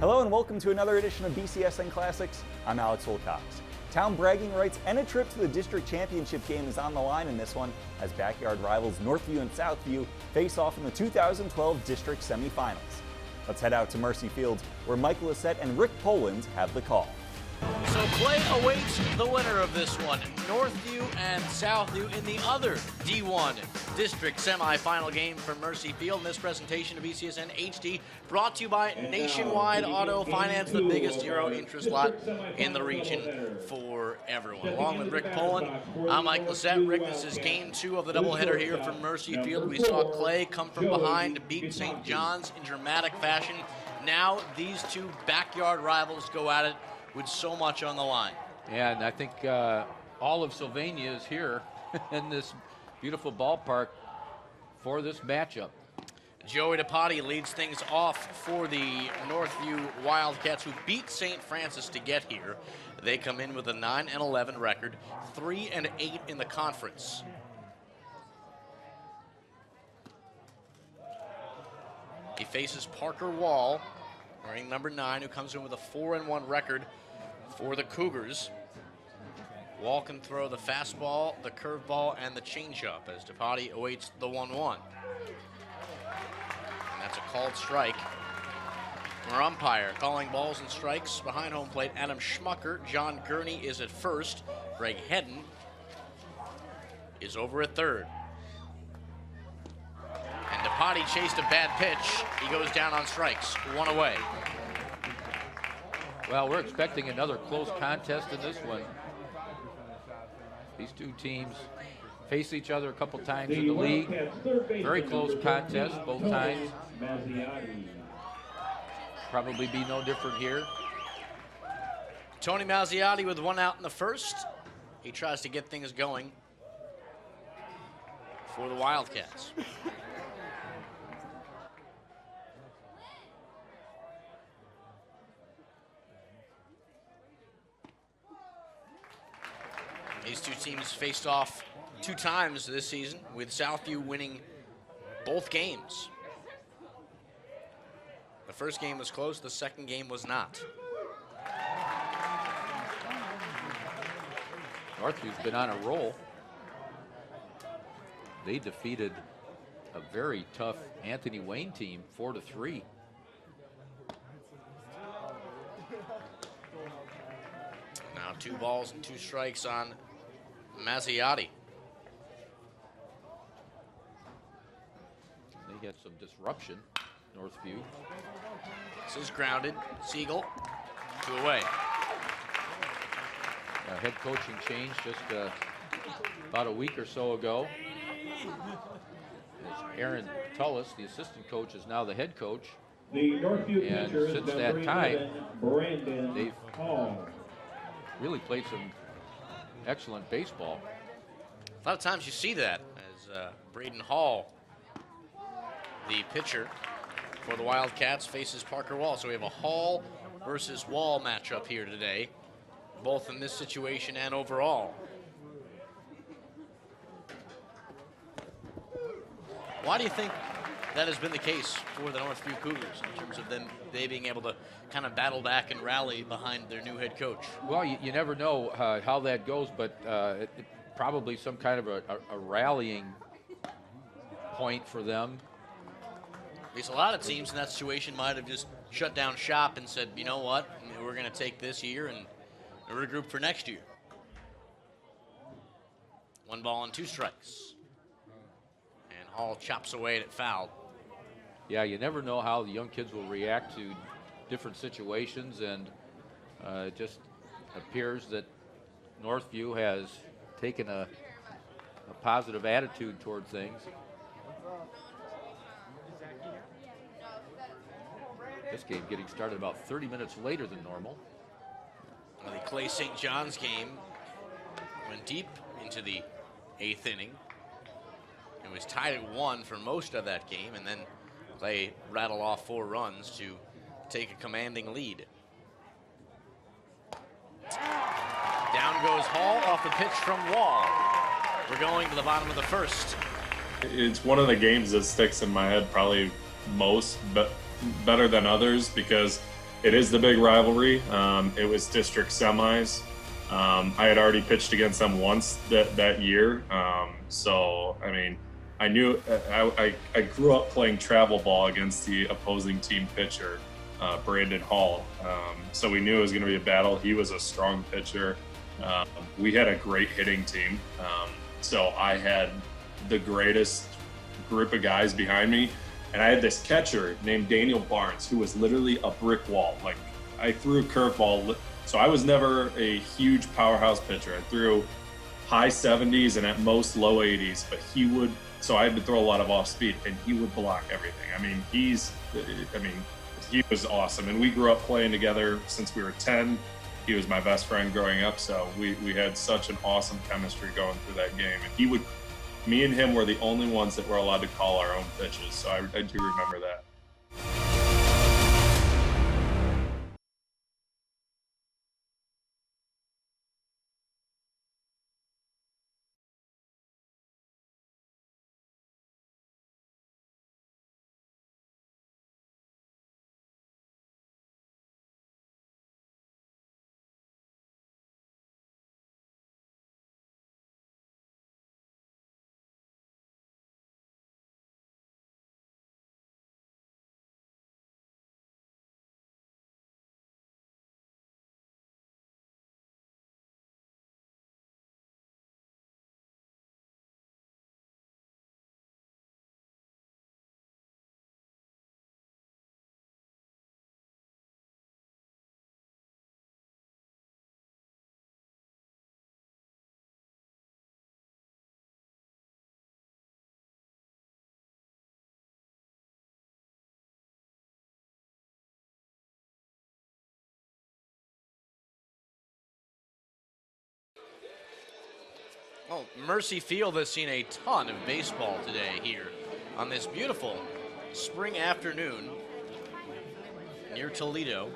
Hello and welcome to another edition of BCSN Classics. I'm Alex Wilcox. Town bragging rights and a trip to the district championship game is on the line in this one as backyard rivals Northview and Southview face off in the 2012 district semifinals. Let's head out to Mercy Field where Mike Lissette and Rick Poland have the call. So play awaits the winner of this one, Northview and Southview in the other D1 district semifinal game from Mercy Field. And this presentation of BCSN HD brought to you by Nationwide Auto Finance, the biggest zero interest lot in the region for everyone. Along with Rick Poland, I'm Mike Lissette. Rick, this is game 2 of the doubleheader here from Mercy Field. We saw Clay come from behind to beat St. John's in dramatic fashion. Now these two backyard rivals go at it with so much on the line. Yeah, and I think all of Sylvania is here in this beautiful ballpark for this matchup. Joey DePotti leads things off for the Northview Wildcats, who beat St. Francis to get here. They come in with a 9-11 record, 3-8 in the conference. He faces Parker Wall, wearing number 9, who comes in with a 4-1 record for the Cougars. Wall can throw the fastball, the curveball, and the changeup as DePotti awaits the 1-1. And that's a called strike. Our umpire calling balls and strikes behind home plate, Adam Schmucker. John Gurney is at first. Greg Hedden is over at third. And DePotti chased a bad pitch. He goes down on strikes, 1 away. Well, we're expecting another close contest in this one. These two teams face each other a couple times in the league. Very close contest both times. Probably be no different here. Tony Mazziotti with 1 out in the first. He tries to get things going for the Wildcats. These two teams faced off 2 times this season, with Southview winning both games. The first game was close, the second game was not. Northview's been on a roll. They defeated a very tough Anthony Wayne team, 4-3. Now 2 balls and 2 strikes on Mazziotti. They had some disruption, Northview. This is grounded. Siegel, 2 away. A head coaching change just about a week or so ago. Aaron Tullis, the assistant coach, is now the head coach. And since that time, they've really played some excellent baseball. A lot of times you see that as Braden Hall, the pitcher for the Wildcats, faces Parker Wall. So we have a Hall versus Wall matchup here today, both in this situation and overall. Why do you think that has been the case for the Northview Cougars in terms of they being able to kind of battle back and rally behind their new head coach? Well, you never know how that goes, but it probably some kind of a rallying point for them. Because a lot of teams in that situation might have just shut down shop and said, you know what, we're going to take this year and regroup for next year. 1 ball and 2 strikes. And Hall chops away at it foul. Yeah, you never know how the young kids will react to different situations, and it just appears that Northview has taken a positive attitude toward things. This game getting started about 30 minutes later than normal. Well, the Clay St. John's game went deep into the 8th inning. It was tied at 1 for most of that game, and then Clay rattled off 4 runs to take a commanding lead. Down goes Hall off the pitch from Wall. We're going to the bottom of the first. It's one of the games that sticks in my head probably most, but better than others, because it is the big rivalry. It was district semis. I had already pitched against them once that year. So, I mean, I knew I grew up playing travel ball against the opposing team pitcher, Brandon Hall. So we knew it was going to be a battle. He was a strong pitcher. We had a great hitting team. So I had the greatest group of guys behind me. And I had this catcher named Daniel Barnes, who was literally a brick wall. Like, I threw a curveball. So I was never a huge powerhouse pitcher. I threw high 70s and at most low 80s, but so I had to throw a lot of off speed, and he would block everything. I mean, he was awesome. And we grew up playing together since we were 10. He was my best friend growing up. So we had such an awesome chemistry going through that game. And me and him were the only ones that were allowed to call our own pitches. So I do remember that. Well, Mercy Field has seen a ton of baseball today here on this beautiful spring afternoon near Toledo.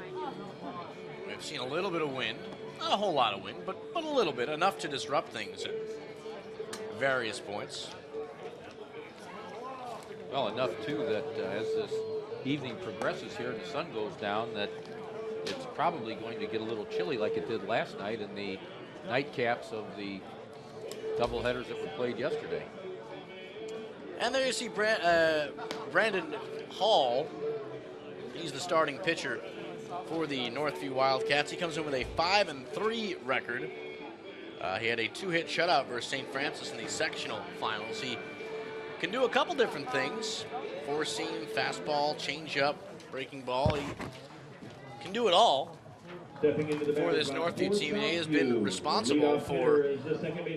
We've seen a little bit of wind, not a whole lot of wind, but a little bit, enough to disrupt things at various points. Well, enough too that as this evening progresses here and the sun goes down, that it's probably going to get a little chilly like it did last night in the nightcaps of the doubleheaders that were played yesterday. And there you see Brandon Hall. He's the starting pitcher for the Northview Wildcats. He comes in with a 5-3 record. He had a 2-hit shutout versus St. Francis in the sectional finals. He can do a couple different things: four-seam, fastball, changeup, breaking ball. He can do it all. For this Northview team, he has been responsible for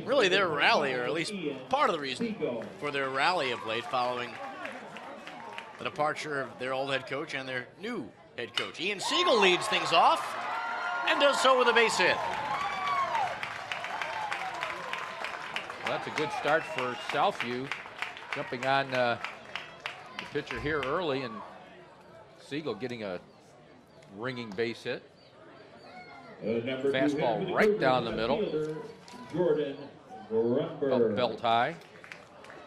really their rally, or at least part of the reason for their rally of late, following the departure of their old head coach and their new head coach. Ian Siegel leads things off and does so with a base hit. Well, that's a good start for Southview, jumping on the pitcher here early, and Siegel getting a ringing base hit. Fastball right down the middle. Up belt high.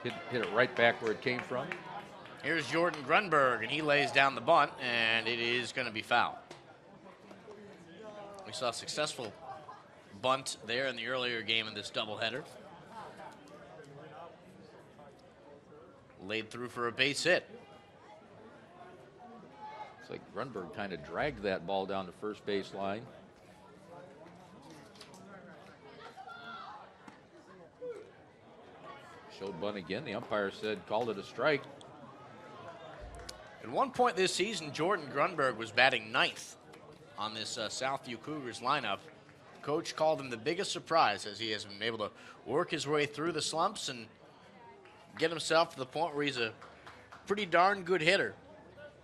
Hit it right back where it came from. Here's Jordan Grunberg, and he lays down the bunt, and it is going to be foul. We saw a successful bunt there in the earlier game in this doubleheader. Laid through for a base hit. It's like Grunberg kind of dragged that ball down the first base line. Showed bunt again. The umpire said, called it a strike. At one point this season, Jordan Grunberg was batting ninth on this Southview Cougars lineup. Coach called him the biggest surprise, as he has been able to work his way through the slumps and get himself to the point where he's a pretty darn good hitter,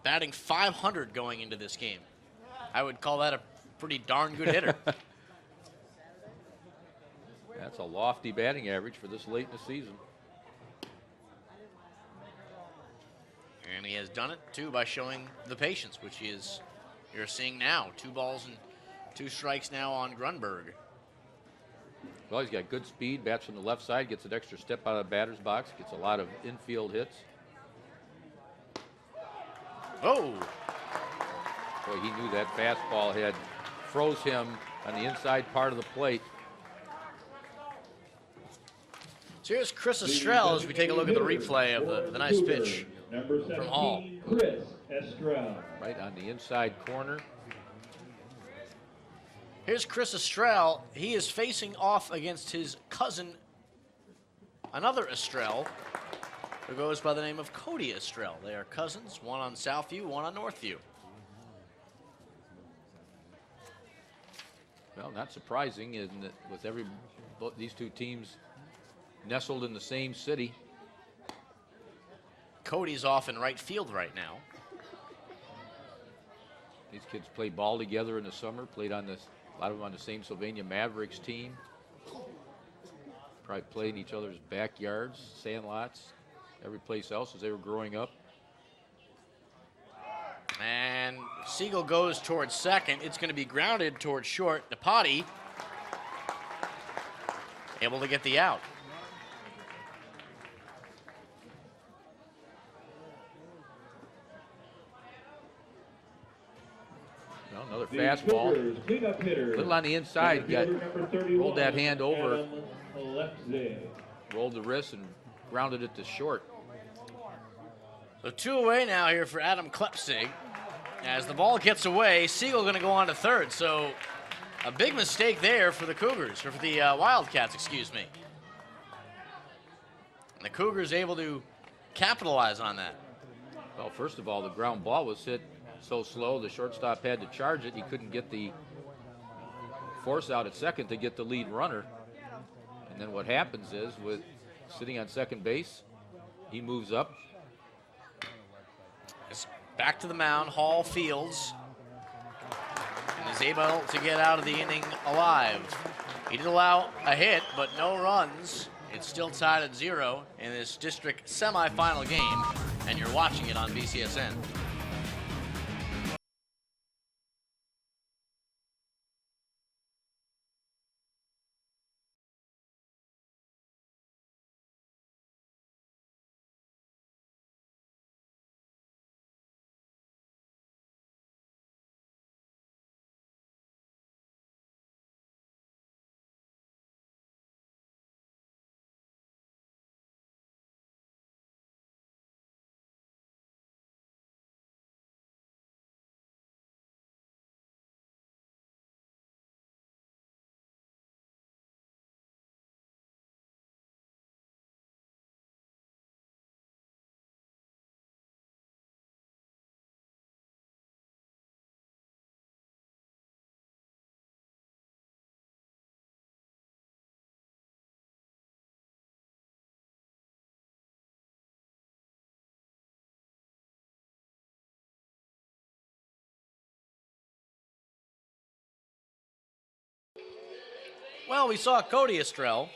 batting .500 going into this game. I would call that a pretty darn good hitter. That's a lofty batting average for this late in the season. And he has done it, too, by showing the patience, which you're seeing now. 2 balls and 2 strikes now on Grunberg. Well, he's got good speed, bats from the left side, gets an extra step out of the batter's box, gets a lot of infield hits. Oh! Boy, he knew that fastball had froze him on the inside part of the plate. So here's Chris Estrell as we take a look at the replay of the nice pitch from Hall. Chris Estrell. Right on the inside corner. Here's Chris Estrell. He is facing off against his cousin, another Estrell, who goes by the name of Cody Estrell. They are cousins, one on Southview, one on Northview. Well, not surprising in that with these two teams nestled in the same city. Cody's off in right field right now. These kids played ball together in the summer, played on this, a lot of them on the same Sylvania Mavericks team. Probably played in each other's backyards, sandlots, every place else as they were growing up. And Siegel goes towards second. It's going to be grounded towards short. Napati able to get the out. Well, another fastball. Little on the inside. Rolled that hand over. Rolled the wrist and grounded it to short. So 2 away now here for Adam Klepsig. As the ball gets away, Siegel going to go on to third. So a big mistake there for the Cougars, or for the Wildcats, excuse me. And the Cougars able to capitalize on that. Well, first of all, the ground ball was hit so slow, the shortstop had to charge it. He couldn't get the force out at second to get the lead runner. And then what happens is, with sitting on second base, he moves up. It's back to the mound, Hall fields, and is able to get out of the inning alive. He did allow a hit, but no runs. It's still tied at 0 in this district semifinal game, and you're watching it on BCSN. Well, we saw Cody Estrell,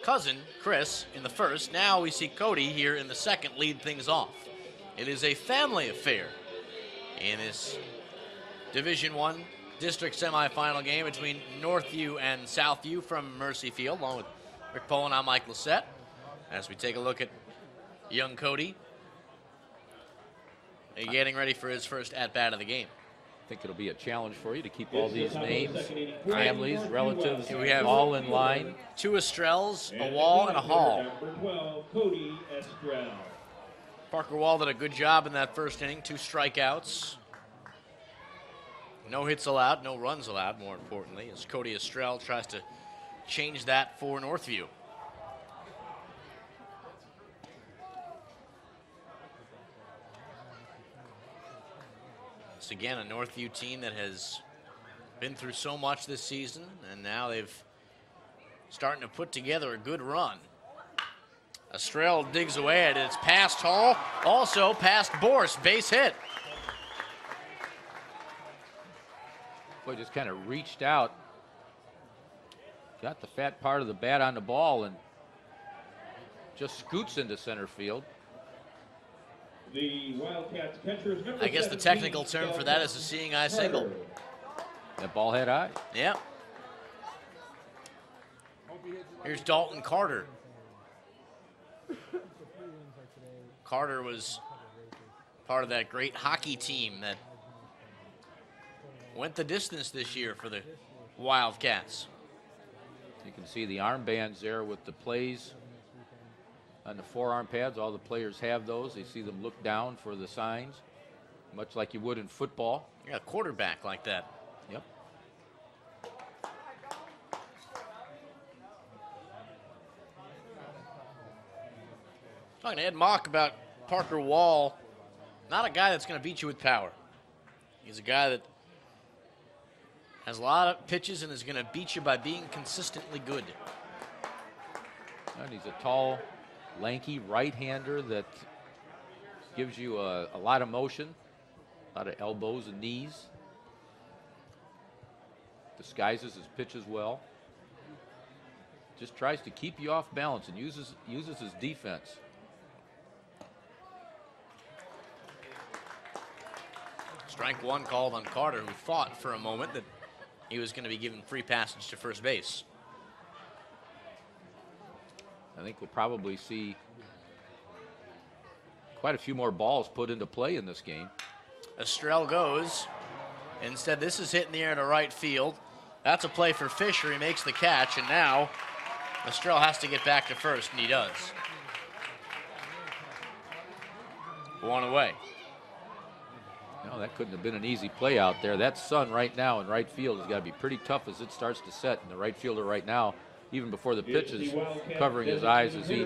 cousin Chris, in the first. Now we see Cody here in the second lead things off. It is a family affair in this Division I district semifinal game between Northview and Southview from Mercy Field, along with Rick Poland. I'm Mike Lissette. As we take a look at young Cody, getting ready for his first at-bat of the game. I think it'll be a challenge for you to keep all these names, families, relatives, we have all in line. 2 Estrells, a Wall, and a Hall. Number 12, Cody Estrell. Parker Wall did a good job in that first inning, 2 strikeouts. No hits allowed, no runs allowed, more importantly, as Cody Estrell tries to change that for Northview. It's again a Northview team that has been through so much this season, and now they've starting to put together a good run. Estrell digs away at it. It's past Hall, also past Borst, base hit. Boy, just kind of reached out, got the fat part of the bat on the ball, and just scoots into center field. The Wildcats catcher is number I guess the technical term for that is a seeing eye single. That ball had eye. Yep. Here's Dalton Carter. Carter was part of that great hockey team that went the distance this year for the Wildcats. You can see the armbands there with the plays on the forearm pads. All the players have those. You see them look down for the signs, much like you would in football. Yeah, a quarterback like that. Yep. Talking to Ed Mock about Parker Wall, not a guy that's going to beat you with power. He's a guy that has a lot of pitches and is going to beat you by being consistently good. And he's a tall, lanky right-hander that gives you a lot of motion, a lot of elbows and knees. Disguises his pitches well. Just tries to keep you off balance and uses his defense. Strike one called on Carter, who thought for a moment that he was going to be given free passage to first base. I think we'll probably see quite a few more balls put into play in this game. Estrell goes. Instead, this is hit in the air to right field. That's a play for Fisher. He makes the catch, and now Estrell has to get back to first, and he does. One away. No, that couldn't have been an easy play out there. That sun right now in right field has got to be pretty tough as it starts to set. And the right fielder right now, even before the pitch, is covering his eyes as he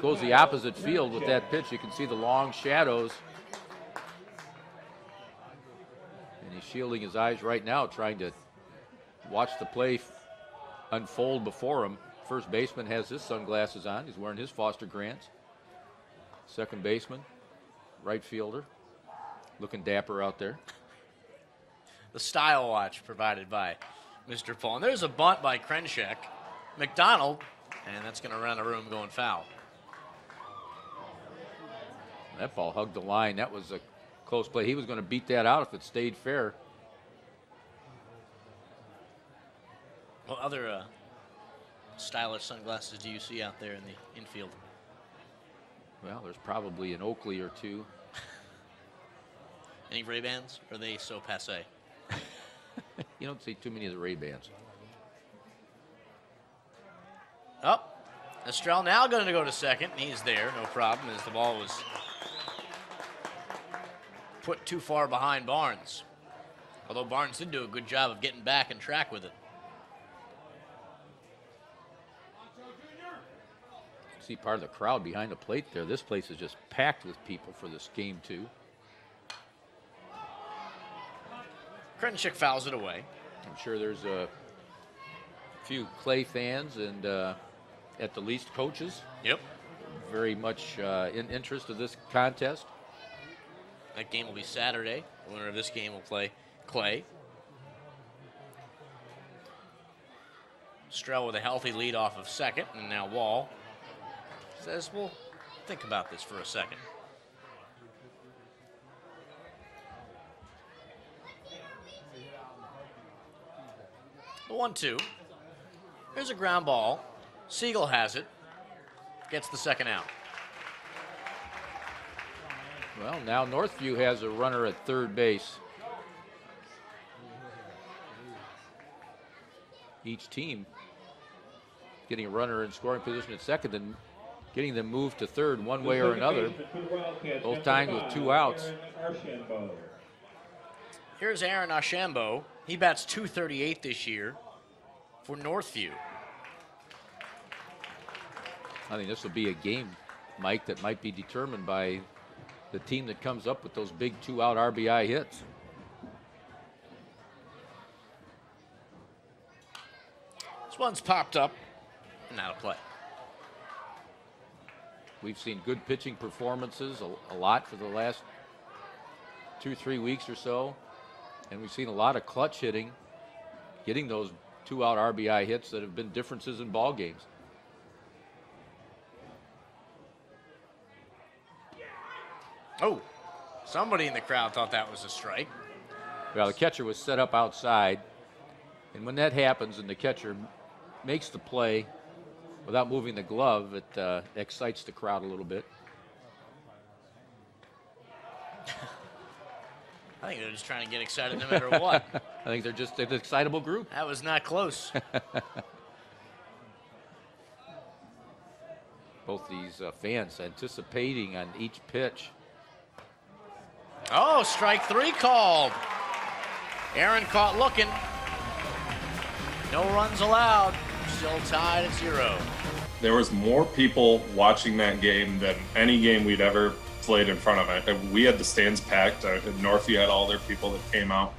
goes the opposite field with that pitch. You can see the long shadows. And he's shielding his eyes right now, trying to watch the play unfold before him. First baseman has his sunglasses on. He's wearing his Foster Grants. Second baseman, right fielder, looking dapper out there. The style watch provided by Mr. Paul. And there's a bunt by Krenschek. McDonald, and that's going to run the room going foul. That ball hugged the line. That was a close play. He was going to beat that out if it stayed fair. What other stylish sunglasses do you see out there in the infield? Well, there's probably an Oakley or two. Any Ray-Bans? Or are they so passé? You don't see too many of the Ray-Bans. Oh, Estrell now going to go to second. He's there, no problem, as the ball was put too far behind Barnes. Although Barnes did do a good job of getting back and track with it. See part of the crowd behind the plate there. This place is just packed with people for this game, too. Krenschek fouls it away. I'm sure there's a few Clay fans and at the least coaches. Yep. Very much in interest of this contest. That game will be Saturday. The winner of this game will play Clay. Estrell with a healthy lead off of second, and now Wall says, well, think about this for a second. The 1-2. Here's a ground ball. Siegel has it. Gets the second out. Well, now Northview has a runner at third base. Each team getting a runner in scoring position at second and getting them moved to third one way or another. Both times with 2 outs. Here's Aaron Archambault. He bats .238 this year for Northview. I think this will be a game, Mike, that might be determined by the team that comes up with those big 2-out RBI hits. This one's popped up and out of play. We've seen good pitching performances a lot for the last 2-3 weeks or so. And we've seen a lot of clutch hitting, getting those 2-out RBI hits that have been differences in ball games. Oh, somebody in the crowd thought that was a strike. Well, the catcher was set up outside. And when that happens and the catcher makes the play without moving the glove, it excites the crowd a little bit. I think they're just trying to get excited no matter what. I think they're just an excitable group. That was not close. Both these fans anticipating on each pitch. Oh, strike 3 called. Aaron caught looking. No runs allowed. Still tied at 0. There was more people watching that game than any game we'd ever played in front of it. We had the stands packed. Northview had all their people that came out.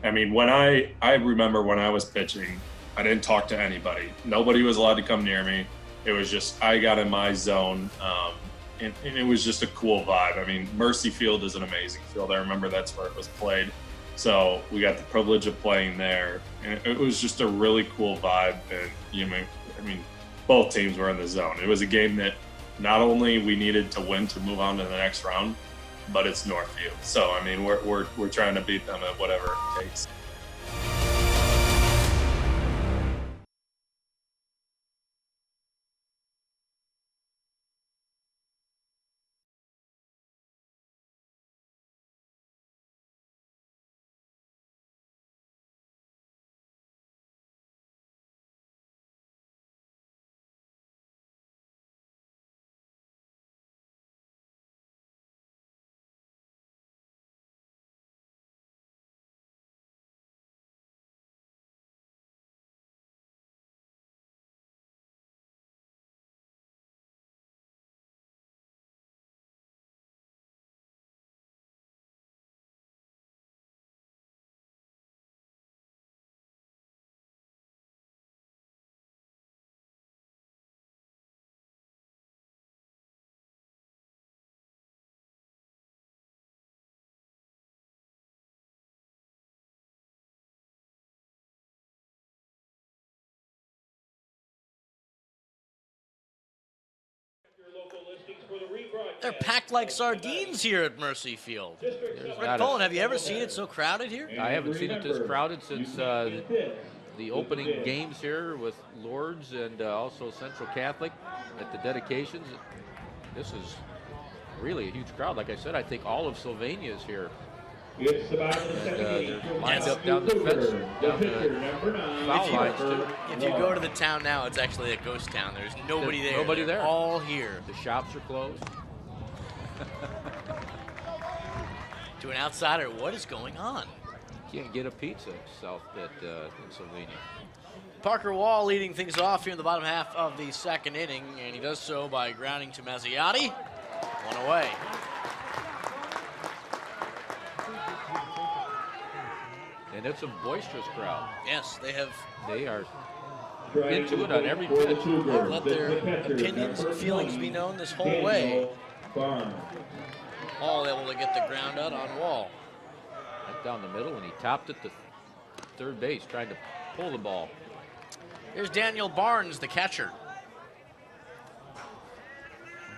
I mean, when I remember when I was pitching, I didn't talk to anybody. Nobody was allowed to come near me. It was just, I got in my zone, and it was just a cool vibe. I mean, Mercy Field is an amazing field. I remember that's where it was played. So we got the privilege of playing there, and it was just a really cool vibe. And I mean, both teams were in the zone. It was a game that not only we needed to win to move on to the next round, but it's Northview. So I mean, we're trying to beat them at whatever it takes. They're packed like sardines here at Mercy Field. Rick Bowen, have you ever seen it so crowded here? I haven't seen it this crowded since the opening games here with Lourdes and also Central Catholic at the dedications. This is really a huge crowd. Like I said, I think all of Sylvania is here. And they're lined up down the fence, down the foul lines too. If you go to the town now, it's actually a ghost town. There's nobody there. Nobody there. All here. The shops are closed. To an outsider, what is going on? Can't get a pizza south at Sylvania. Parker Wall leading things off here in the bottom half of the second inning, and he does so by grounding to Mazziotti. One away. And it's a boisterous crowd. Yes, they are into it on every pitch. They've let their opinions and feelings be known this whole way. All able to get the ground out on Wall. Right down the middle, and he topped it to third base, trying to pull the ball. Here's Daniel Barnes, the catcher.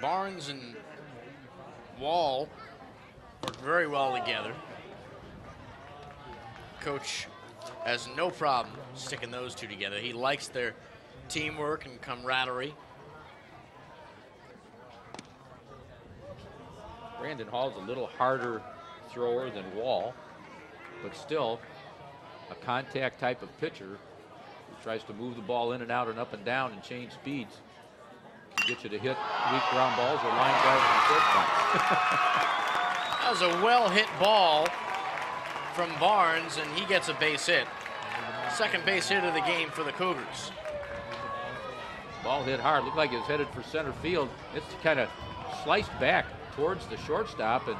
Barnes and Wall work very well together. Coach has no problem sticking those two together. He likes their teamwork and camaraderie. Brandon Hall's a little harder thrower than Wall, but still a contact type of pitcher who tries to move the ball in and out and up and down and change speeds to get you to hit weak ground balls or line drives in the shortstop. That was a well-hit ball from Barnes, and he gets a base hit. Second base hit of the game for the Cougars. Ball hit hard, looked like it was headed for center field. It's kind of sliced back towards the shortstop, and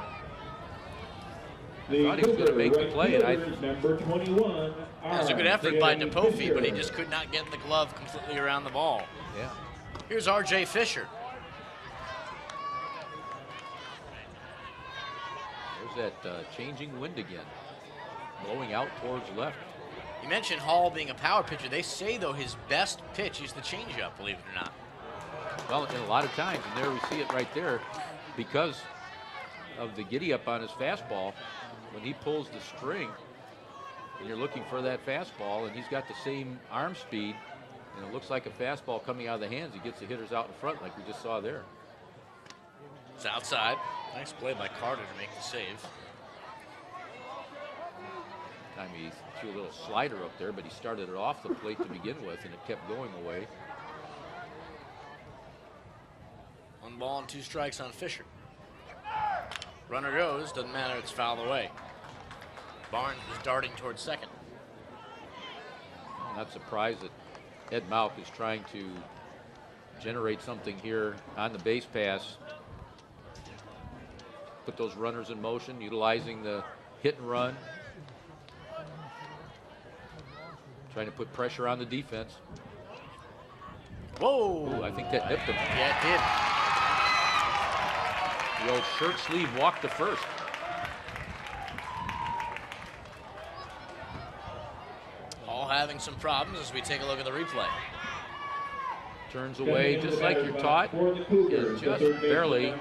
I thought he was going to make the play. And number 21. That was a good effort by DePofi, but he just could not get the glove completely around the ball. Yeah. Here's R.J. Fisher. There's that changing wind again, blowing out towards left. You mentioned Hall being a power pitcher. They say, though, his best pitch is the changeup, believe it or not. Well, in a lot of times, and there we see it right there, because of the giddy-up on his fastball, when he pulls the string, and you're looking for that fastball, and he's got the same arm speed, and it looks like a fastball coming out of the hands, he gets the hitters out in front like we just saw there. It's outside. Nice play by Carter to make the save. time he threw a little slider up there, but he started it off the plate to begin with, and it kept going away. 1 ball and 2 strikes on Fisher. Runner goes, doesn't matter, it's fouled away. Barnes is darting towards second. I'm not surprised that Ed Malk is trying to generate something here on the base pass. Put those runners in motion, utilizing the hit and run. Trying to put pressure on the defense. Whoa! Ooh, I think that nipped him. Yeah, it did. The old shirt sleeve walk to first. All having some problems as we take a look at the replay. Turns away just like you're taught, and just barely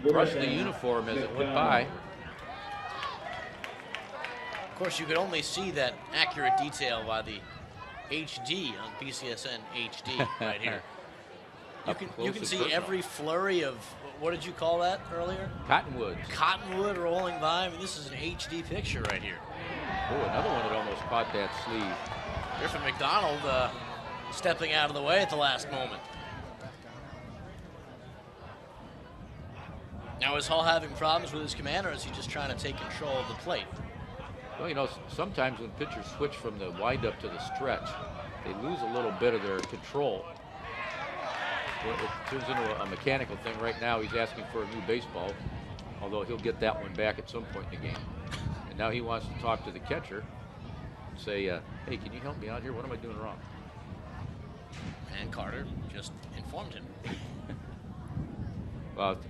brushed the uniform as it went by. Of course, you could only see that accurate detail by the HD on BCSN HD right here. You can see every flurry of, what did you call that earlier? Cottonwoods. Cottonwood rolling by. I mean, this is an HD picture right here. Oh, another one that almost caught that sleeve. Griffin McDonald stepping out of the way at the last moment. Now, is Hall having problems with his command, or is he just trying to take control of the plate? Well, you know, sometimes when pitchers switch from the windup to the stretch, they lose a little bit of their control. Well, it turns into a mechanical thing. Right now, he's asking for a new baseball, although he'll get that one back at some point in the game. And now he wants to talk to the catcher and say, hey, can you help me out here? What am I doing wrong? And Carter just informed him.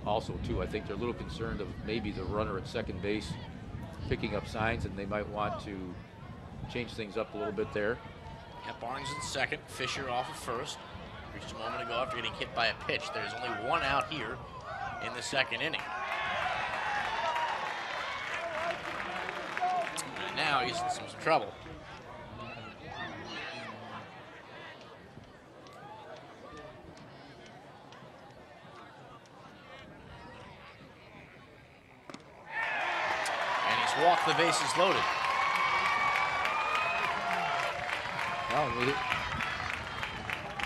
Also, too, I think they're a little concerned of maybe the runner at second base picking up signs, and they might want to change things up a little bit there. Yeah, Barnes in second, Fisher off of first. Reached a moment ago after getting hit by a pitch. There's only 1 out here in the second inning. And now he's in some trouble. Walk, the bases loaded. Well,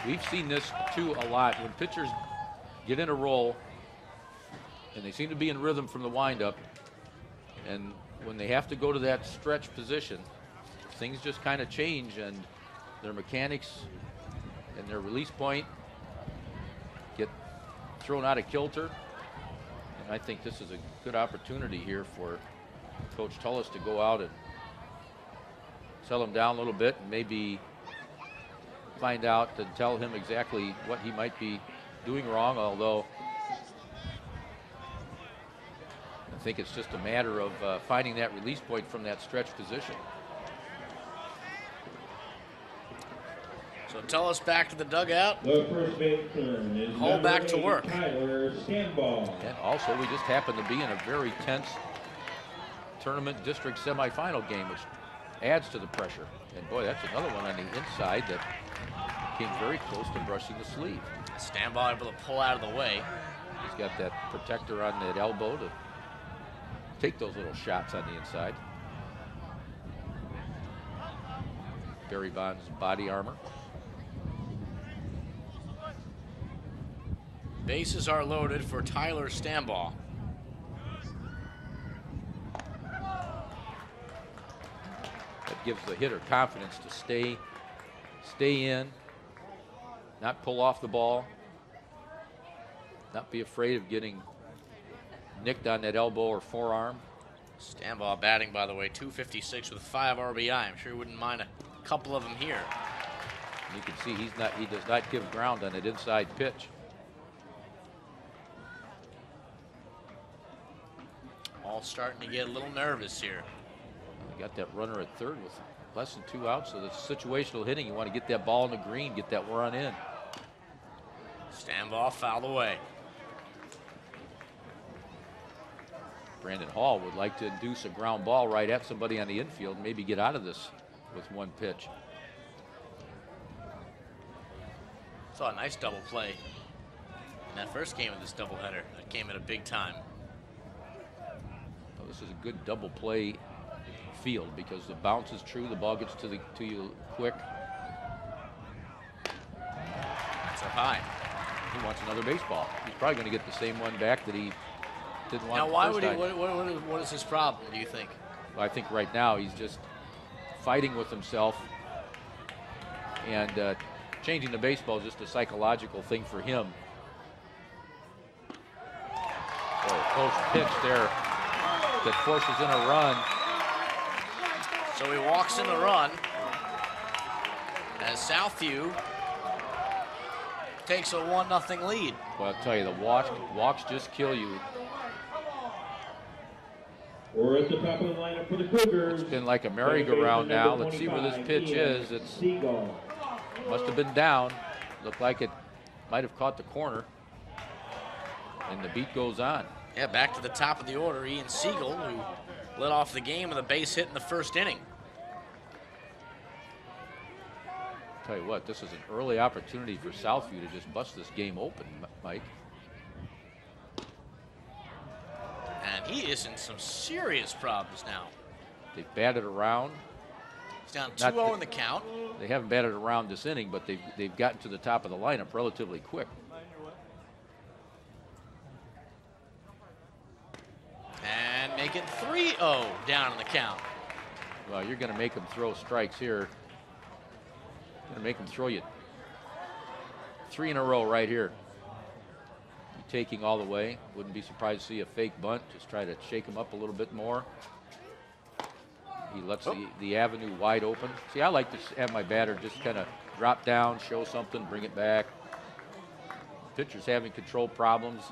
we've seen this too a lot. When pitchers get in a roll and they seem to be in rhythm from the windup, and when they have to go to that stretch position, things just kind of change, and their mechanics and their release point get thrown out of kilter. And I think this is a good opportunity here for Coach Tullis to go out and settle him down a little bit and maybe find out and tell him exactly what he might be doing wrong, although I think it's just a matter of finding that release point from that stretch position. So Tullis back to the dugout. The first base turn is Hall back to 8, work. Tyler Stanball. And also, we just happen to be in a very tense tournament district semifinal game, which adds to the pressure. And boy, that's another one on the inside that came very close to brushing the sleeve. Stanball able to pull out of the way. He's got that protector on that elbow to take those little shots on the inside. Barry Bonds' body armor. Bases are loaded for Tyler Stanball. That gives the hitter confidence to stay in, not pull off the ball, not be afraid of getting nicked on that elbow or forearm. Stanball batting, by the way, .256 with 5 RBI. I'm sure he wouldn't mind a couple of them here. And you can see he does not give ground on that inside pitch. All starting to get a little nervous here. Got that runner at third with less than 2 outs, so that's situational hitting. You want to get that ball in the green, get that run in. Stanball fouled away. Brandon Hall would like to induce a ground ball right at somebody on the infield and maybe get out of this with 1 pitch. Saw a nice double play in that first game of this doubleheader. That came at a big time. Well, this is a good double play field because the bounce is true, the ball gets to you quick. That's up high. He wants another baseball. He's probably going to get the same one back that he didn't want. Now, why the would first he? time. What is his problem? Do you think? Well, I think right now he's just fighting with himself, and changing the baseball is just a psychological thing for him. Boy, close pitch there that forces in a run. So he walks in the run as Southview takes a 1-0 lead. Well, I'll tell you, the walks just kill you. We're at the top of the lineup for the Cougars. It's been like a merry-go-round now. Let's see where this pitch is. It must have been down. Looked like it might have caught the corner. And the beat goes on. Yeah, back to the top of the order, Ian Siegel, who led off the game with a base hit in the first inning. Tell you what, this is an early opportunity for Southview to just bust this game open, Mike. And he is in some serious problems now. They've batted around. He's down 2-0 in the count. They haven't batted around this inning, but they've gotten to the top of the lineup relatively quick. And make it 3-0 down in the count. Well, you're going to make them throw strikes here. Going to make them throw you 3 in a row right here. Taking all the way. Wouldn't be surprised to see a fake bunt. Just try to shake him up a little bit more. He lets the avenue wide open. See, I like to have my batter just kind of drop down, show something, bring it back. Pitcher's having control problems.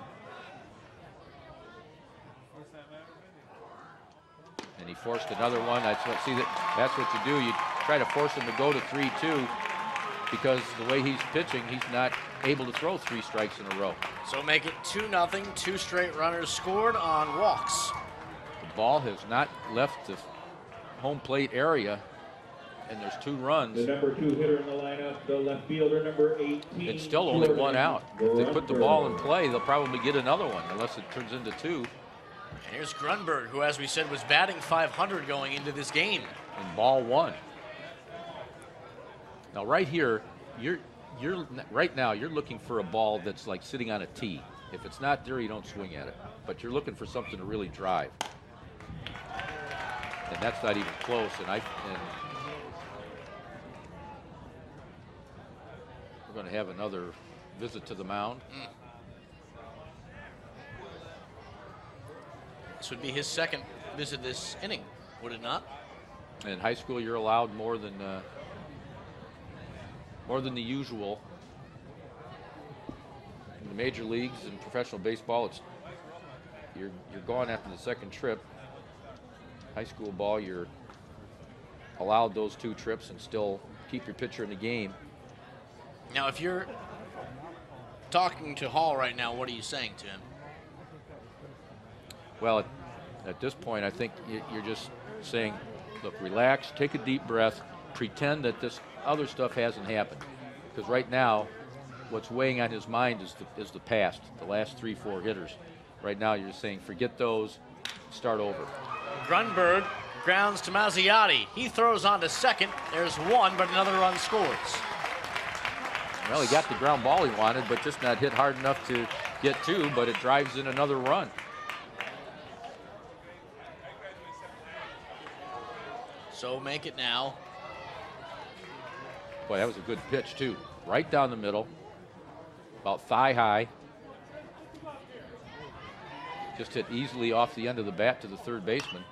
And he forced another one. That's what you do. You try to force him to go to 3-2 because the way he's pitching, he's not able to throw 3 strikes in a row. So make it 2-0. 2 straight runners scored on walks. The ball has not left the home plate area, and there's 2 runs. The number 2 hitter in the lineup, the left fielder, number 18. It's still only 1 out. If they put the ball in play, they'll probably get another one, unless it turns into 2. And here's Grunberg, who, as we said, was batting .500 going into this game. And ball 1. Now, right here, right now you're looking for a ball that's like sitting on a tee. If it's not there, you don't swing at it. But you're looking for something to really drive. And that's not even close. And we're going to have another visit to the mound. This would be his second visit this inning, would it not? In high school, you're allowed more than the usual. In the major leagues and professional baseball, you're gone after the second trip. High school ball, you're allowed those 2 trips and still keep your pitcher in the game. Now, if you're talking to Hall right now, what are you saying to him? Well, at this point, I think you're just saying, look, relax, take a deep breath, pretend that this other stuff hasn't happened. Because right now, what's weighing on his mind is the past, the last 3-4 hitters. Right now, you're just saying, forget those, start over. Grunberg grounds to Mazziotti. He throws on to second. There's 1, but another run scores. Well, he got the ground ball he wanted, but just not hit hard enough to get 2, but it drives in another run. So make it now. Boy, that was a good pitch, too. Right down the middle, about thigh high. Just hit easily off the end of the bat to the third baseman.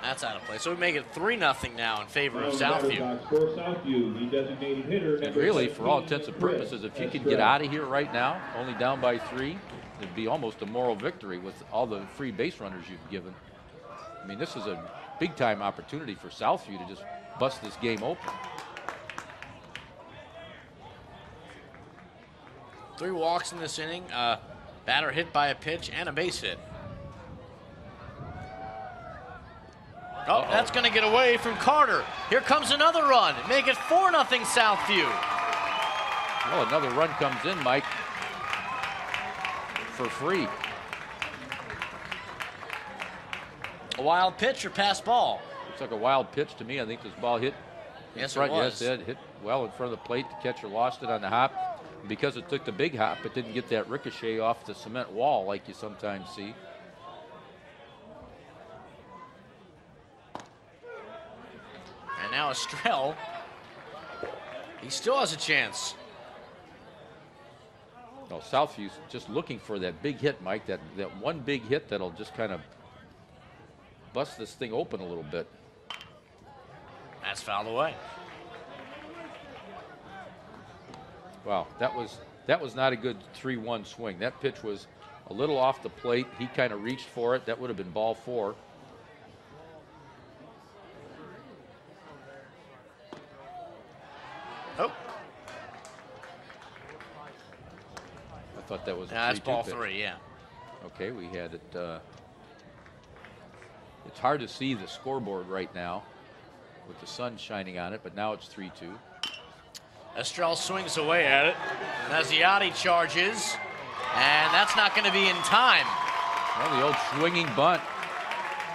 That's out of play. So we make it 3-0 now in favor of Southview. For Southview, the designated hitter. And really, for all intents and purposes, if you can get out of here right now, only down by 3, it'd be almost a moral victory with all the free base runners you've given. I mean, this is a big-time opportunity for Southview to just bust this game open. 3 walks in this inning. Batter hit by a pitch and a base hit. Oh, that's going to get away from Carter. Here comes another run. Make it 4-0 Southview. Well, another run comes in, Mike, for free. A wild pitch or pass ball? Looks like a wild pitch to me. I think this ball hit in Yes, front. it was. Yes, it hit well in front of the plate. The catcher lost it on the hop. And because it took the big hop, it didn't get that ricochet off the cement wall like you sometimes see. And now Estrell, he still has a chance. No, Southview's just looking for that big hit, Mike, that one big hit that'll just kind of bust this thing open a little bit. That's fouled away. Wow, that was not a good 3-1 swing. That pitch was a little off the plate. He kind of reached for it. That would have been ball 4. Oh. I thought that was a 3-2 That's ball pitch. 3, yeah. Okay, we had it. It's hard to see the scoreboard right now with the sun shining on it, but now it's 3-2. Estrell swings away at it. Naziotti charges, and that's not going to be in time. Well, the old swinging bunt.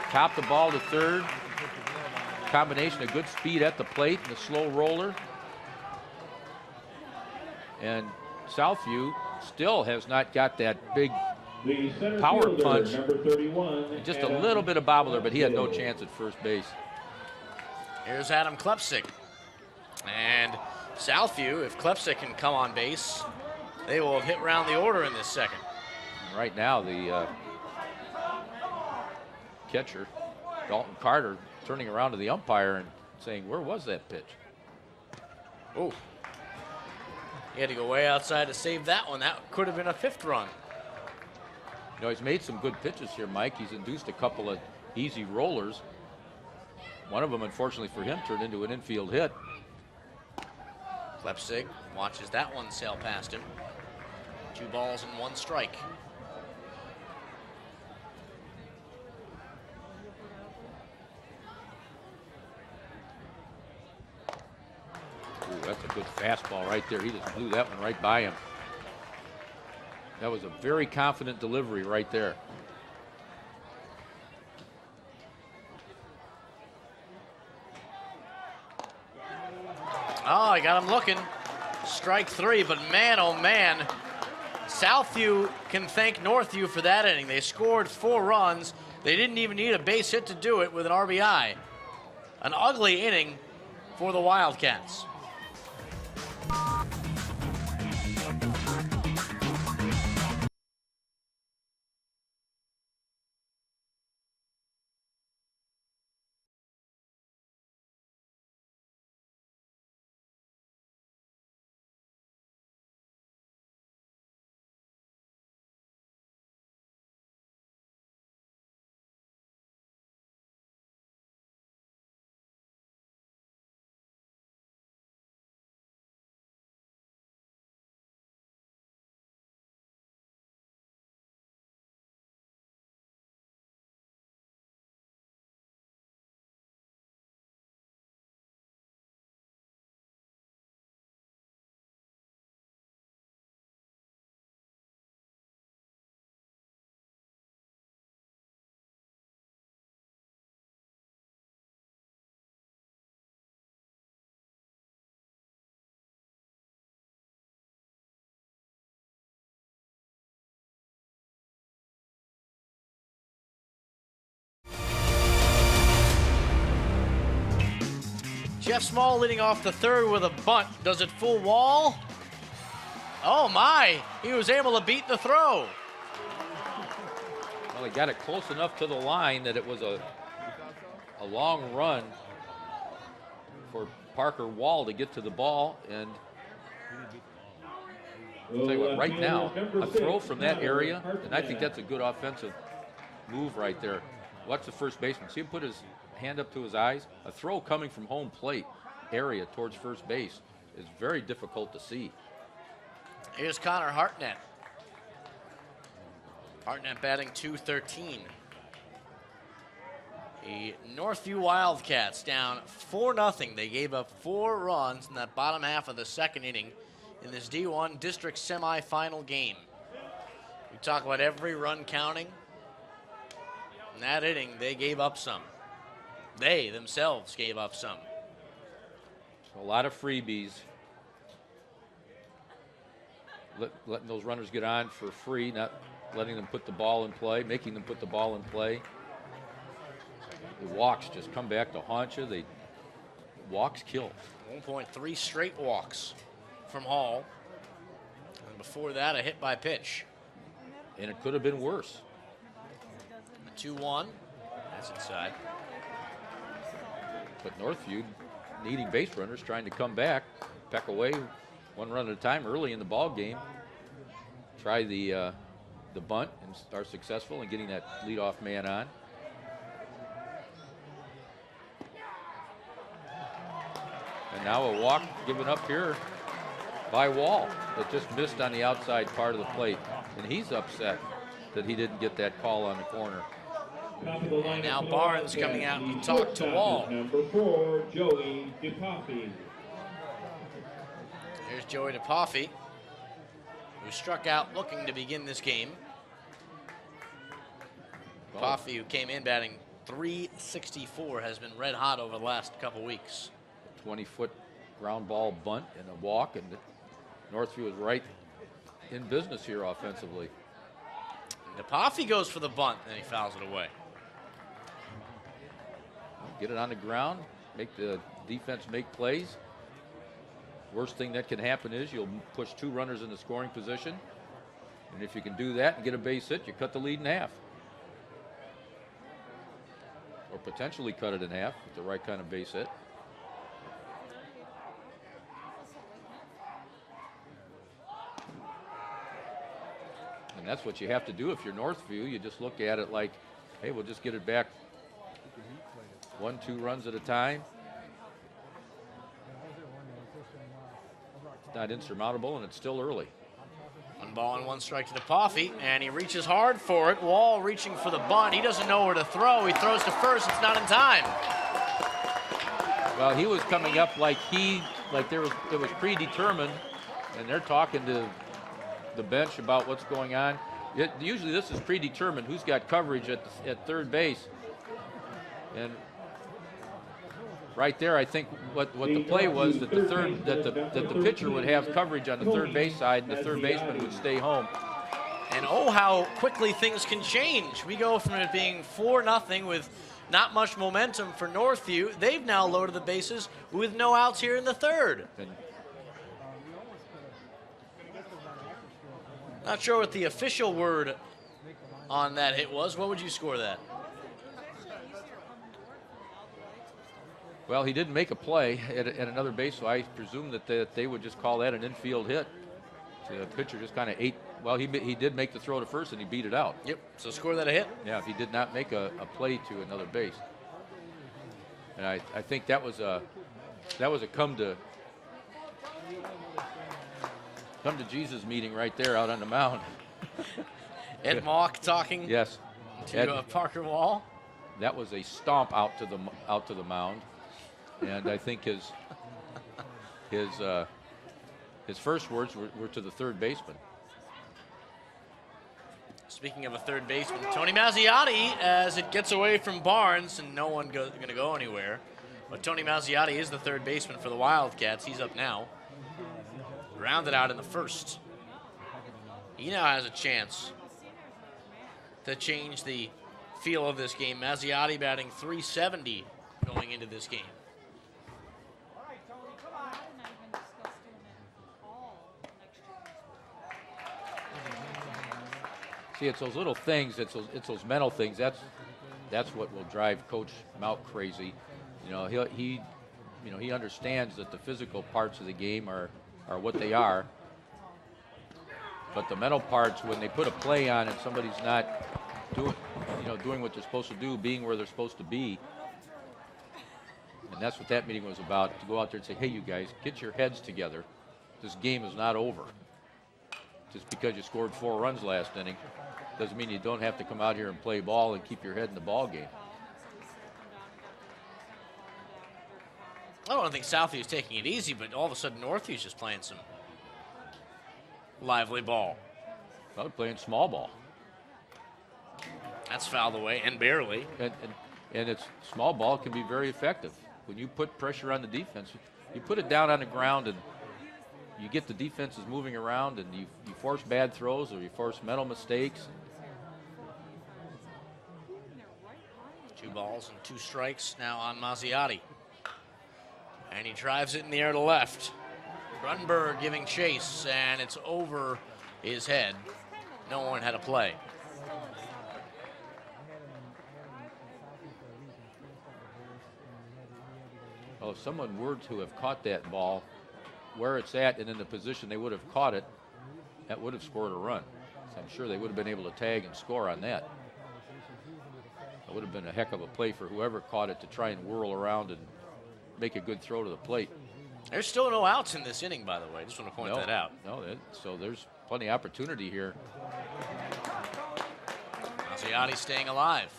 Top the ball to third. Combination of good speed at the plate and a slow roller. And Southview still has not got that big The center power fielder, punch. number 31. Just a little bit of bobbler, but he had no chance at first base. Here's Adam Klepsik. And Southview, if Klepsik can come on base, they will have hit round the order in this second. And right now, the catcher, Dalton Carter, turning around to the umpire and saying, where was that pitch? Oh. He had to go way outside to save that one. That could have been a 5th run. You know, he's made some good pitches here, Mike. He's induced a couple of easy rollers. One of them, unfortunately for him, turned into an infield hit. Klepsik watches that one sail past him. 2 balls and 1 strike. Ooh, that's a good fastball right there. He just blew that one right by him. That was a very confident delivery right there. Oh, I got him looking. Strike 3, but man, oh man. Southview can thank Northview for that inning. They scored 4 runs. They didn't even need a base hit to do it with an RBI. An ugly inning for the Wildcats. Jeff Small leading off the 3rd with a bunt. Does it full wall? Oh my, he was able to beat the throw. Well, he got it close enough to the line that it was a long run for Parker Wall to get to the ball. And I'll tell you what, right now, a throw from that area, and I think that's a good offensive move right there. Watch the first baseman. See him put his hand up to his eyes. A throw coming from home plate area towards first base is very difficult to see. Here's Connor Hartnett. Hartnett batting .213. The Northview Wildcats down 4-0. They gave up 4 runs in that bottom half of the 2nd inning in this D1 district semifinal game. We talk about every run counting. that inning, they gave up some. They themselves gave up some. So a lot of freebies. Letting those runners get on for free, not letting them put the ball in play, making them put the ball in play. The walks just come back to haunt you. Walks kill. 1.3 straight walks from Hall. And before that, a hit by pitch. And it could have been worse. A 2-1. That's inside. But Northview needing base runners, trying to come back, peck away one run at a time early in the ball game. Try the bunt and are successful in getting that leadoff man on. And now a walk given up here by Wall that just missed on the outside part of the plate. And he's upset that he didn't get that call on the corner. And now Barnes coming out to talk to Wall. Number 4, Joey DePaffy. Here's Joey DePaffy, who struck out looking to begin this game. DePaffy, who came in batting .364, has been red hot over the last couple weeks. 20-foot ground ball bunt and a walk, and Northview is right in business here offensively. DePaffy goes for the bunt, and he fouls it away. Get it on the ground, make the defense make plays. Worst thing that can happen is you'll push 2 runners in the scoring position. And if you can do that and get a base hit, you cut the lead in half. Or potentially cut it in half with the right kind of base hit. And that's what you have to do if you're Northview. You just look at it like, hey, we'll just get it back 1-2 runs at a time. It's not insurmountable, and it's still early. 1 ball and 1 strike to DePaffy, and he reaches hard for it. Wall reaching for the bunt. He doesn't know where to throw. He throws to first. It's not in time. Well, he was coming up like it was predetermined, and they're talking to the bench about what's going on. Usually this is predetermined, who's got coverage at third base. And right there, I think what the play was that the pitcher would have coverage on the third base side, and the third baseman would stay home. And oh, how quickly things can change. We go from it being 4-0 with not much momentum for Northview. They've now loaded the bases with no outs here in the third. And not sure what the official word on that hit was. What would you score that? well, he didn't make a play at another base, so I presume that they would just call that an infield hit. So the pitcher just kind of ate. Well, he did make the throw to first, and he beat it out. Yep. So score that a hit? Yeah, if he did not make a play to another base. And I think that was a come to Jesus meeting right there out on the mound. Ed Mock talking Yes. to Parker Wall. That was a stomp out to the mound, and I think his first words were to the third baseman. Speaking of a third baseman, Tony Mazziotti, as it gets away from Barnes, and no one going to go anywhere. But Tony Mazziotti is the third baseman for the Wildcats. He's up now. Grounded out in the first. He now has a chance to change the feel of this game. Mazziotti batting .370 going into this game. See, it's those little things. It's those mental things. That's what will drive Coach Mount crazy. You know, he understands that the physical parts of the game are what they are. But the mental parts, when they put a play on and somebody's not doing what they're supposed to do, being where they're supposed to be. And that's what that meeting was about, to go out there and say, hey, you guys, get your heads together. This game is not over. Just because you scored 4 runs last inning doesn't mean you don't have to come out here and play ball and keep your head in the ball game. I don't think Southview's taking it easy, but all of a sudden Northview's just playing some lively ball. Well, playing small ball. That's fouled away, and barely. And it's small ball can be very effective. When you put pressure on the defense, you put it down on the ground and you get the defenses moving around, and you force bad throws or you force mental mistakes. 2 balls and 2 strikes now on Mazziotti. And he drives it in the air to left. Grunberg giving chase, and it's over his head. No one had a play. Well, if someone were to have caught that ball where it's at and in the position they would have caught it, that would have scored a run. So I'm sure they would have been able to tag and score on that. It would have been a heck of a play for whoever caught it to try and whirl around and make a good throw to the plate. There's still no outs in this inning, by the way. I just want to point that out. So there's plenty of opportunity here. Mazziotti staying alive.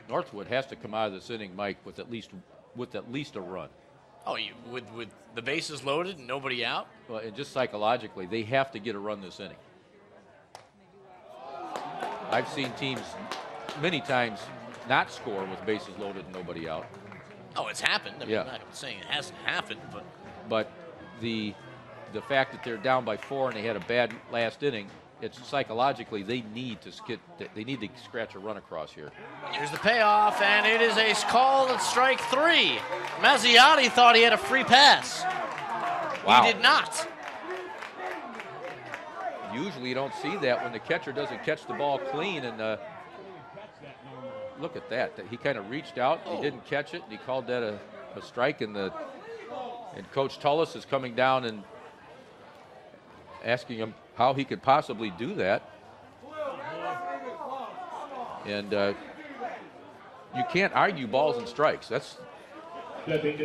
Northwood has to come out of this inning, Mike, with at least a run. Oh, with the bases loaded and nobody out? Well, and just psychologically, they have to get a run this inning. I've seen teams many times not score with bases loaded and nobody out. Oh, it's happened. I mean, Yeah. I'm not saying it hasn't happened, But the fact that they're down by 4 and they had a bad last inning, it's psychologically they need to scratch a run across here. here's the payoff, and it is a called strike 3. Mazziotti thought he had a free pass. Wow. He did not. Usually you don't see that when the catcher doesn't catch the ball clean, and look at that. He kind of reached out, he didn't catch it, and he called that a strike, and Coach Tullis is coming down and asking him how he could possibly do that. And you can't argue balls and strikes. That's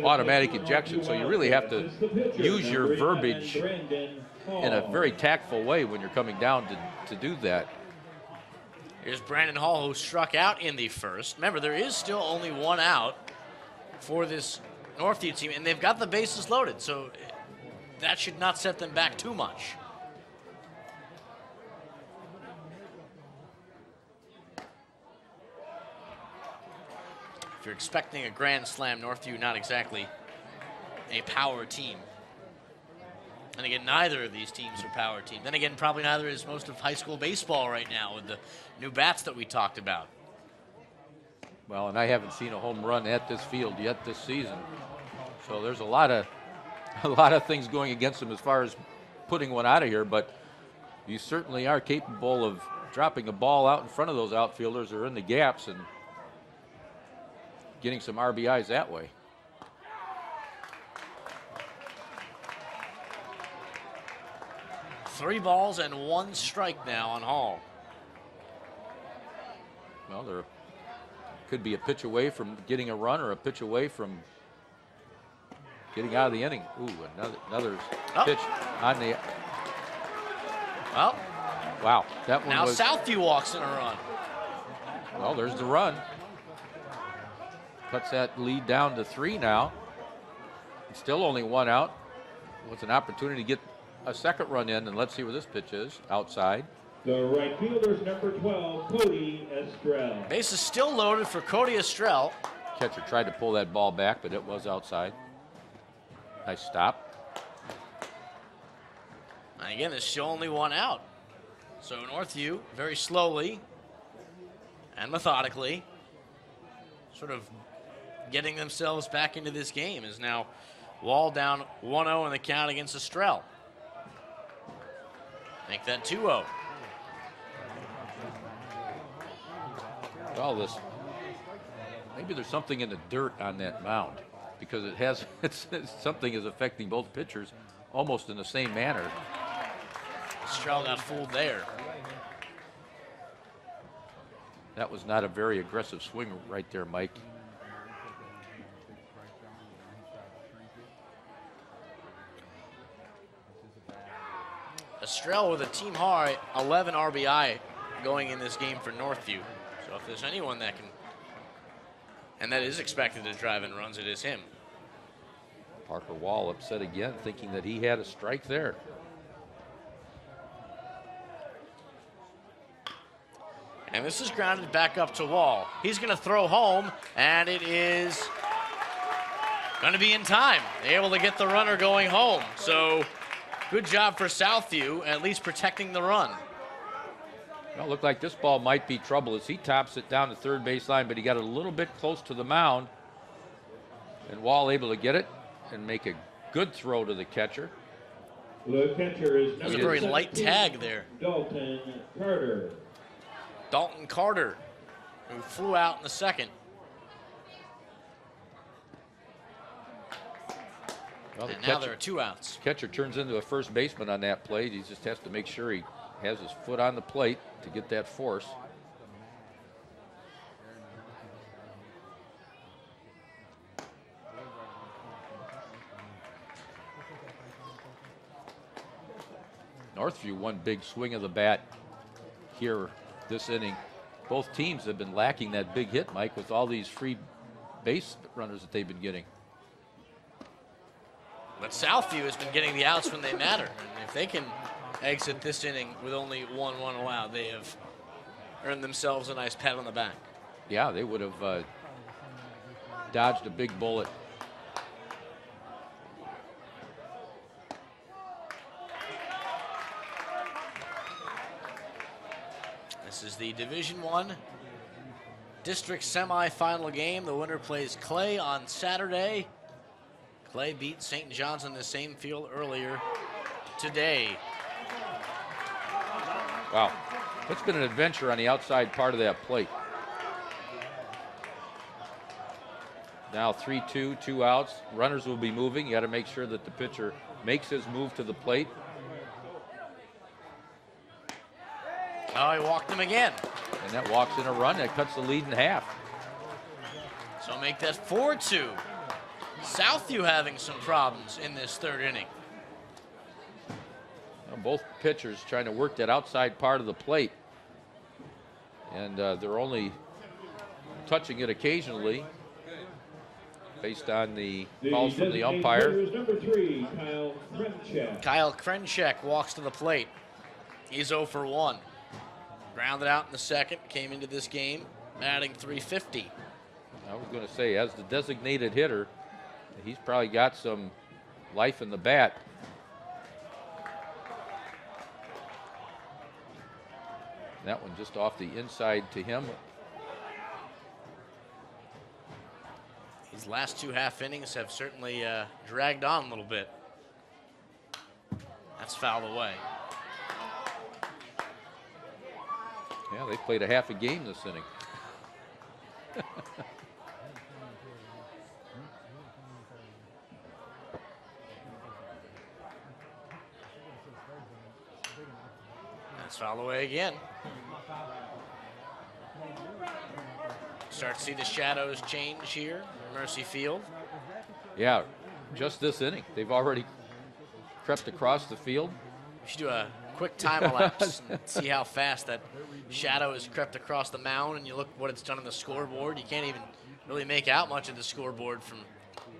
automatic ejection, so you really have to use your verbiage in a very tactful way when you're coming down to do that. Here's Brandon Hall, who struck out in the first. Remember, there is still only 1 out for this Northview team, and they've got the bases loaded, so that should not set them back too much. If you're expecting a grand slam, Northview not exactly a power team. And again, neither of these teams are power teams. Then again, probably neither is most of high school baseball right now with the new bats that we talked about. Well, and I haven't seen a home run at this field yet this season. So there's a lot of things going against them as far as putting one out of here, but you certainly are capable of dropping a ball out in front of those outfielders or in the gaps and getting some RBIs that way. Three balls and 1 strike now on Hall. Well, there could be a pitch away from getting a run or a pitch away from getting out of the inning. Ooh, another pitch on the. Well, wow, that one now was. Southview walks in a run. Well, there's the run. Cuts that lead down to 3 now. It's still only 1 out. It's an opportunity to get a second run in, and let's see where this pitch is. Outside. The right fielder's number 12, Cody Estrell. Base is still loaded for Cody Estrell. Catcher tried to pull that ball back, but it was outside. Nice stop. And again, there's still only 1 out. So Northview, very slowly and methodically, sort of getting themselves back into this game, is now Wall down 1-0 in the count against Estrell. Make that 2-0. Well, maybe there's something in the dirt on that mound, because it's something is affecting both pitchers almost in the same manner. Estrell got fooled there. That was not a very aggressive swing right there, Mike. Estrell with a team high 11 RBI going in this game for Northview. So if there's anyone that can, and that is expected to drive in runs, it is him. Parker Wall upset again, thinking that he had a strike there. And this is grounded back up to Wall. He's going to throw home, and it is going to be in time. Able to get the runner going home. So good job for Southview, at least protecting the run. Well, it looked like this ball might be trouble as he tops it down the third baseline, but he got a little bit close to the mound. And Wall able to get it and make a good throw to the catcher. The catcher is That was a very light tag there. Dalton Carter. Dalton Carter, who flew out in the second. Well, And now there are 2 outs. Catcher turns into a first baseman on that plate. He just has to make sure he has his foot on the plate to get that force. Northview one big swing of the bat here this inning. Both teams have been lacking that big hit, Mike, with all these free base runners that they've been getting. But Southview has been getting the outs when they matter. And if they can exit this inning with only 1 run allowed, they have earned themselves a nice pat on the back. Yeah, they would have dodged a big bullet. This is the Division I district semifinal game. The winner plays Clay on Saturday. Clay beat St. John's in the same field earlier today. Wow, it's been an adventure on the outside part of that plate. Now 3-2, 2 outs. Runners will be moving. You got to make sure that the pitcher makes his move to the plate. Oh, he walked him again. And that walks in a run. That cuts the lead in half. So make that 4-2. Southview having some problems in this third inning. Well, both pitchers trying to work that outside part of the plate. And they're only touching it occasionally based on the calls from the umpire. Number 3, Kyle Krenchak. Kyle Krenchak walks to the plate. He's 0 for 1. Grounded out in the second, came into this game batting .350. I was going to say, as the designated hitter, he's probably got some life in the bat. That one just off the inside to him. These last 2 half innings have certainly dragged on a little bit. That's fouled away. Yeah, they played a half a game this inning. That's fouled away again. Start to see the shadows change here, Mercy Field. Yeah, just this inning. They've already crept across the field. We should do a quick time elapse and see how fast that shadow has crept across the mound, and you look what it's done on the scoreboard. You can't even really make out much of the scoreboard from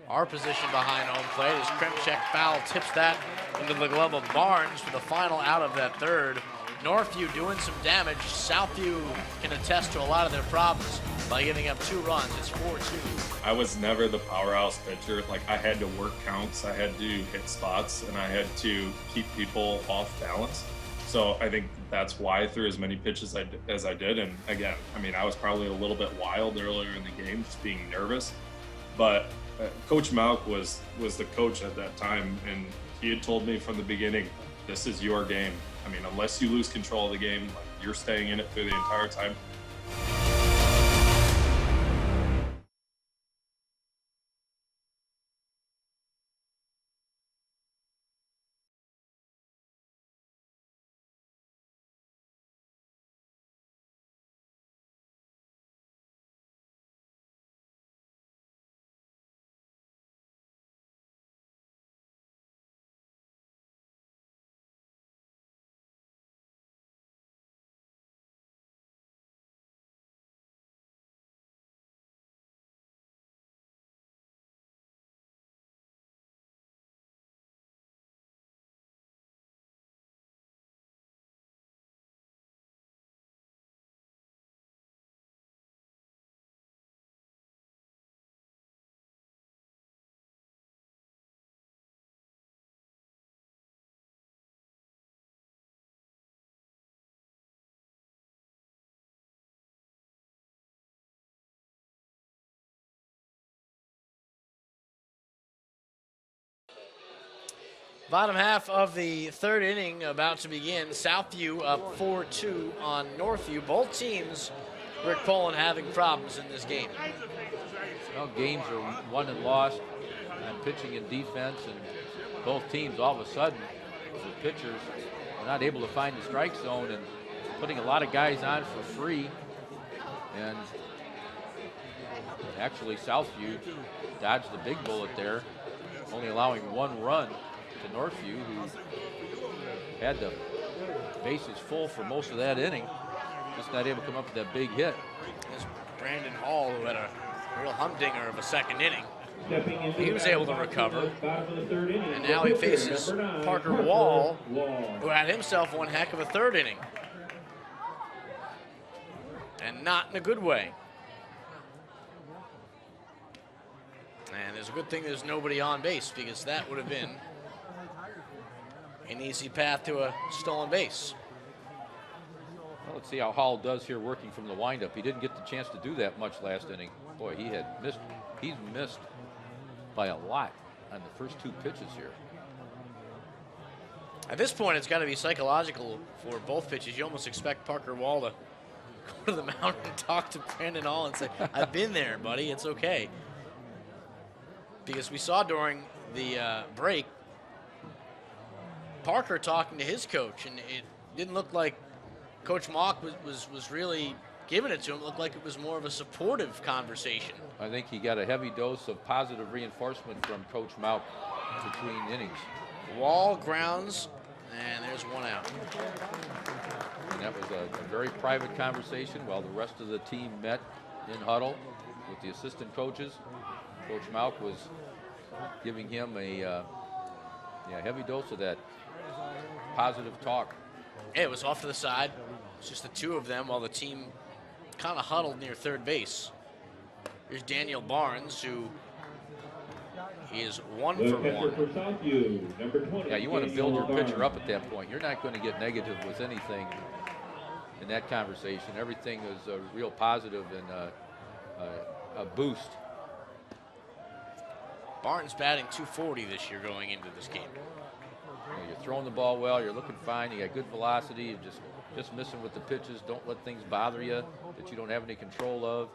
our position behind home plate as Krenchak foul tips that into the glove of Barnes for the final out of that third. Northview doing some damage. Southview can attest to a lot of their problems by giving up 2 runs. It's 4-2. I was never the powerhouse pitcher. Like, I had to work counts, I had to hit spots, and I had to keep people off balance. So I think that's why I threw as many pitches as I did. And again, I mean, I was probably a little bit wild earlier in the game, just being nervous. But Coach Malk was the coach at that time, and he had told me from the beginning, this is your game. I mean, unless you lose control of the game, like, you're staying in it through the entire time. Bottom half of the third inning about to begin. Southview up 4-2 on Northview. Both teams, Rick Poland, having problems in this game. Well, games are won and lost on pitching and defense, and both teams all of a sudden, the pitchers are not able to find the strike zone and putting a lot of guys on for free. And actually, Southview dodged the big bullet there, only allowing one run to Northview, who had the bases full for most of that inning, just not able to come up with that big hit. There's Brandon Hall, who had a real humdinger of a second inning. He was able to recover, and now he faces Parker Wall, who had himself one heck of a third inning, and not in a good way. And there's a good thing there's nobody on base, because that would have been an easy path to a stolen base. Well, let's see how Hall does here working from the windup. He didn't get the chance to do that much last inning. Boy, he's missed by a lot on the first two pitches here. At this point, it's got to be psychological for both pitches. You almost expect Parker Wall to go to the mound and talk to Brandon Hall and say, I've been there, buddy, it's okay. Because we saw during the break, Parker talking to his coach, and it didn't look like Coach Mock was really giving it to him. It looked like it was more of a supportive conversation. I think he got a heavy dose of positive reinforcement from Coach Mock between innings. Wall grounds, and there's one out. And that was a very private conversation while the rest of the team met in huddle with the assistant coaches. Coach Mock was giving him a heavy dose of that positive talk. Yeah, it was off to the side. It's just the two of them while the team kind of huddled near third base. Here's Daniel Barnes, who is 1 for 1. Yeah, you want to build your pitcher up at that point. You're not going to get negative with anything in that conversation. Everything is a real positive and a boost. Barnes batting .240 this year going into this game. You're throwing the ball well. You're looking fine. You got good velocity. You're just missing with the pitches. Don't let things bother you that you don't have any control of.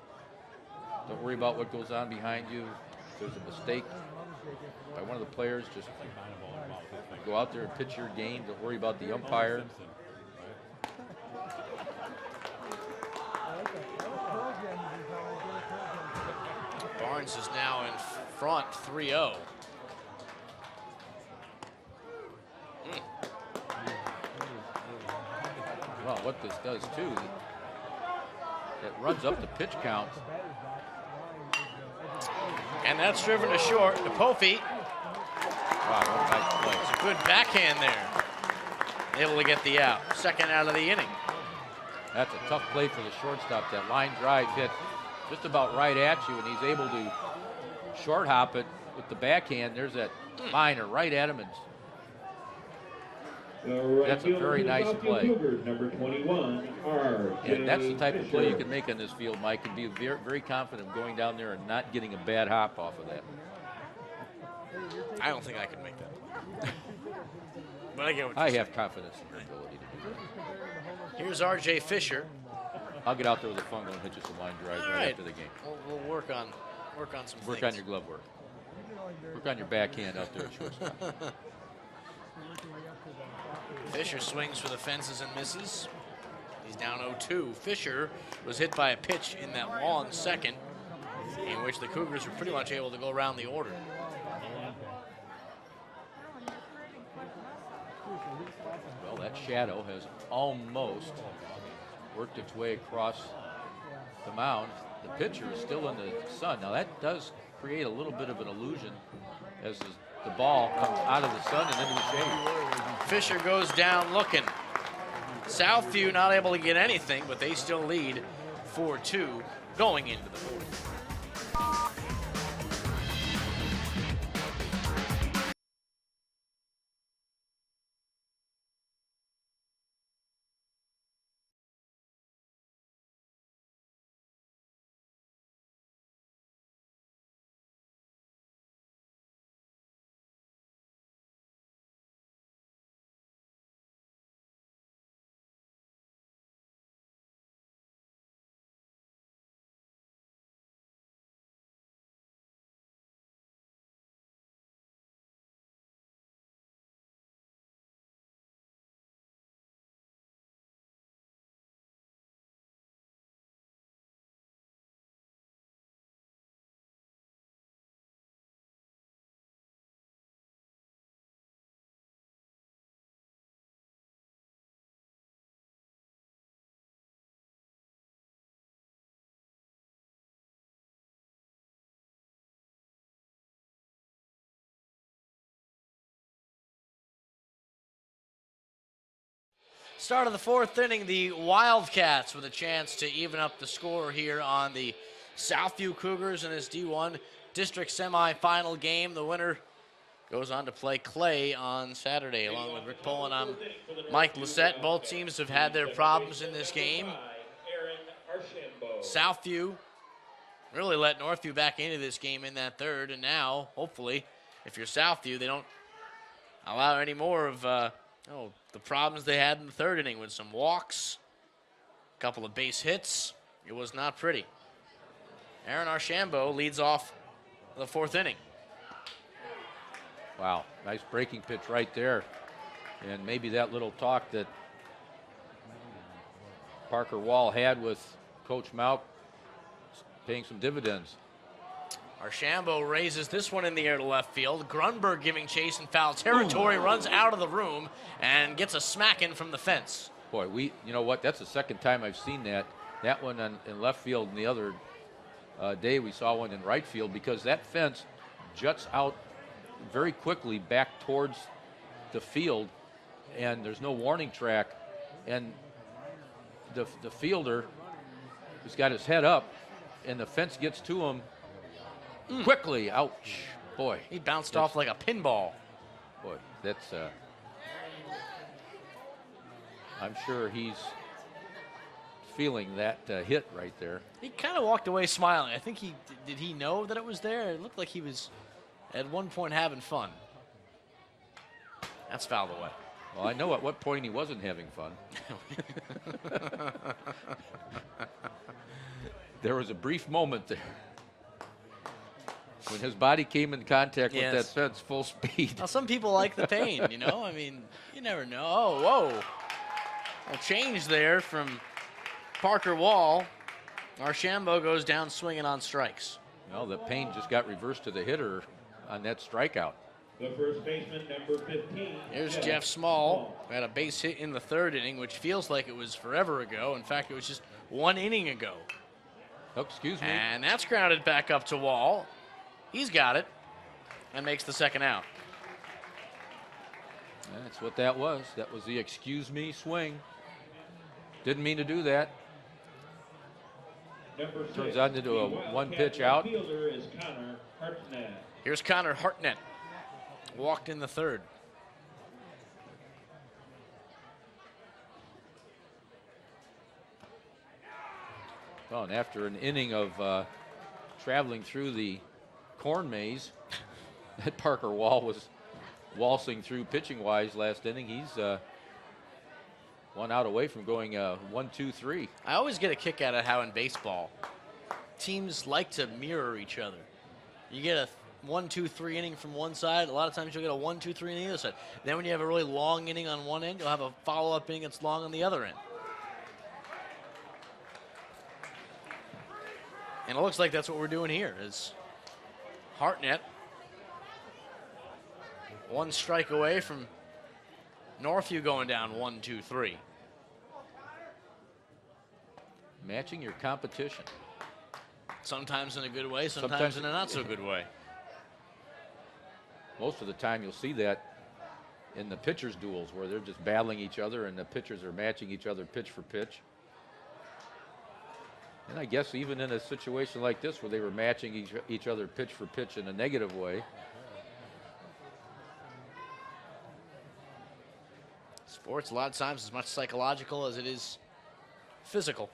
Don't worry about what goes on behind you. If there's a mistake by one of the players, just go out there and pitch your game. Don't worry about the umpire. Barnes is now in front 3-0. Well, what this does too, it runs up the pitch count. And that's driven to short. Napofi. Wow, what a nice play. It's a good backhand there. Able to get the out. Second out of the inning. That's a tough play for the shortstop. That line drive hit just about right at you, and he's able to short hop it with the backhand. There's that liner right at him, and that's a very nice play. Number 21, And that's the type of play you can make on this field, Mike, and be very, very confident of going down there and not getting a bad hop off of that. I don't think I could make that play. But I get what I you're have confidence in your ability to do that. saying. Here's R.J. Fisher. I'll get out there with a fungo and hit you some line drives right after the game. We'll work on some Work things. on your glove work. Work on your backhand out there at shortstop. Fisher swings for the fences and misses. He's down 0-2. Fisher was hit by a pitch in that long second, in which the Cougars were pretty much able to go around the order. Well, that shadow has almost worked its way across the mound. The pitcher is still in the sun. Now that does create a little bit of an illusion as the ball comes out of the sun and into the shade. Fisher goes down looking. Southview not able to get anything, but they still lead 4-2 going into the fourth. Start of the fourth inning, the Wildcats with a chance to even up the score here on the Southview Cougars in this D1 district semifinal game. The winner goes on to play Clay on Saturday, along with Rick Poland. I'm Mike Lissette. Both teams have had their problems in this game. Southview really let Northview back into this game in that third, and now, hopefully, if you're Southview, they don't allow any more of the problems they had in the third inning with some walks, a couple of base hits. It was not pretty. Aaron Archambault leads off the fourth inning. Wow, nice breaking pitch right there. And maybe that little talk that Parker Wall had with Coach Mauk paying some dividends. Archambault raises this one in the air to left field. Grunberg giving chase in foul territory, runs out of the room and gets a smacking from the fence. Boy, you know what? That's the second time I've seen that. That one in left field, and the other day we saw one in right field, because that fence juts out very quickly back towards the field, and there's no warning track, and the fielder has got his head up, and the fence gets to him quickly. Ouch. Boy. He bounced off like a pinball. Boy, that's I'm sure he's feeling that hit right there. He kind of walked away smiling. I think did he know that it was there? It looked like he was at one point having fun. That's fouled away. Well, I know at what point he wasn't having fun. There was a brief moment there when his body came in contact with that fence full speed. Now, some people like the pain, you know? I mean, you never know. Oh, whoa. A change there from Parker Wall. Archambault goes down swinging on strikes. Well, the pain just got reversed to the hitter on that strikeout. The first baseman, number 15. Here's Jeff Small, who had a base hit in the third inning, which feels like it was forever ago. In fact, it was just 1 inning ago. Oh, excuse me. And that's grounded back up to Wall. He's got it and makes the second out. That's what that was. That was the excuse me swing. Didn't mean to do that. Turns out into a one-pitch out. Is Connor Hartnett. Here's Connor Hartnett. Walked in the third. Well, and after an inning of traveling through the corn maze that Parker Wall was waltzing through pitching-wise last inning, he's 1 out away from going 1-2-3. I always get a kick out of how in baseball, teams like to mirror each other. You get a 1-2-3 inning from one side. A lot of times you'll get a 1-2-3 on the other side. Then when you have a really long inning on one end, you'll have a follow-up inning that's long on the other end. And it looks like that's what we're doing here is Hartnett 1 strike away from Northview going down 1-2-3. Matching your competition. Sometimes in a good way, sometimes in a not so good way. Most of the time you'll see that in the pitchers' duels where they're just battling each other and the pitchers are matching each other pitch for pitch. And I guess even in a situation like this where they were matching each other pitch for pitch in a negative way. Sports a lot of times is as much psychological as it is physical.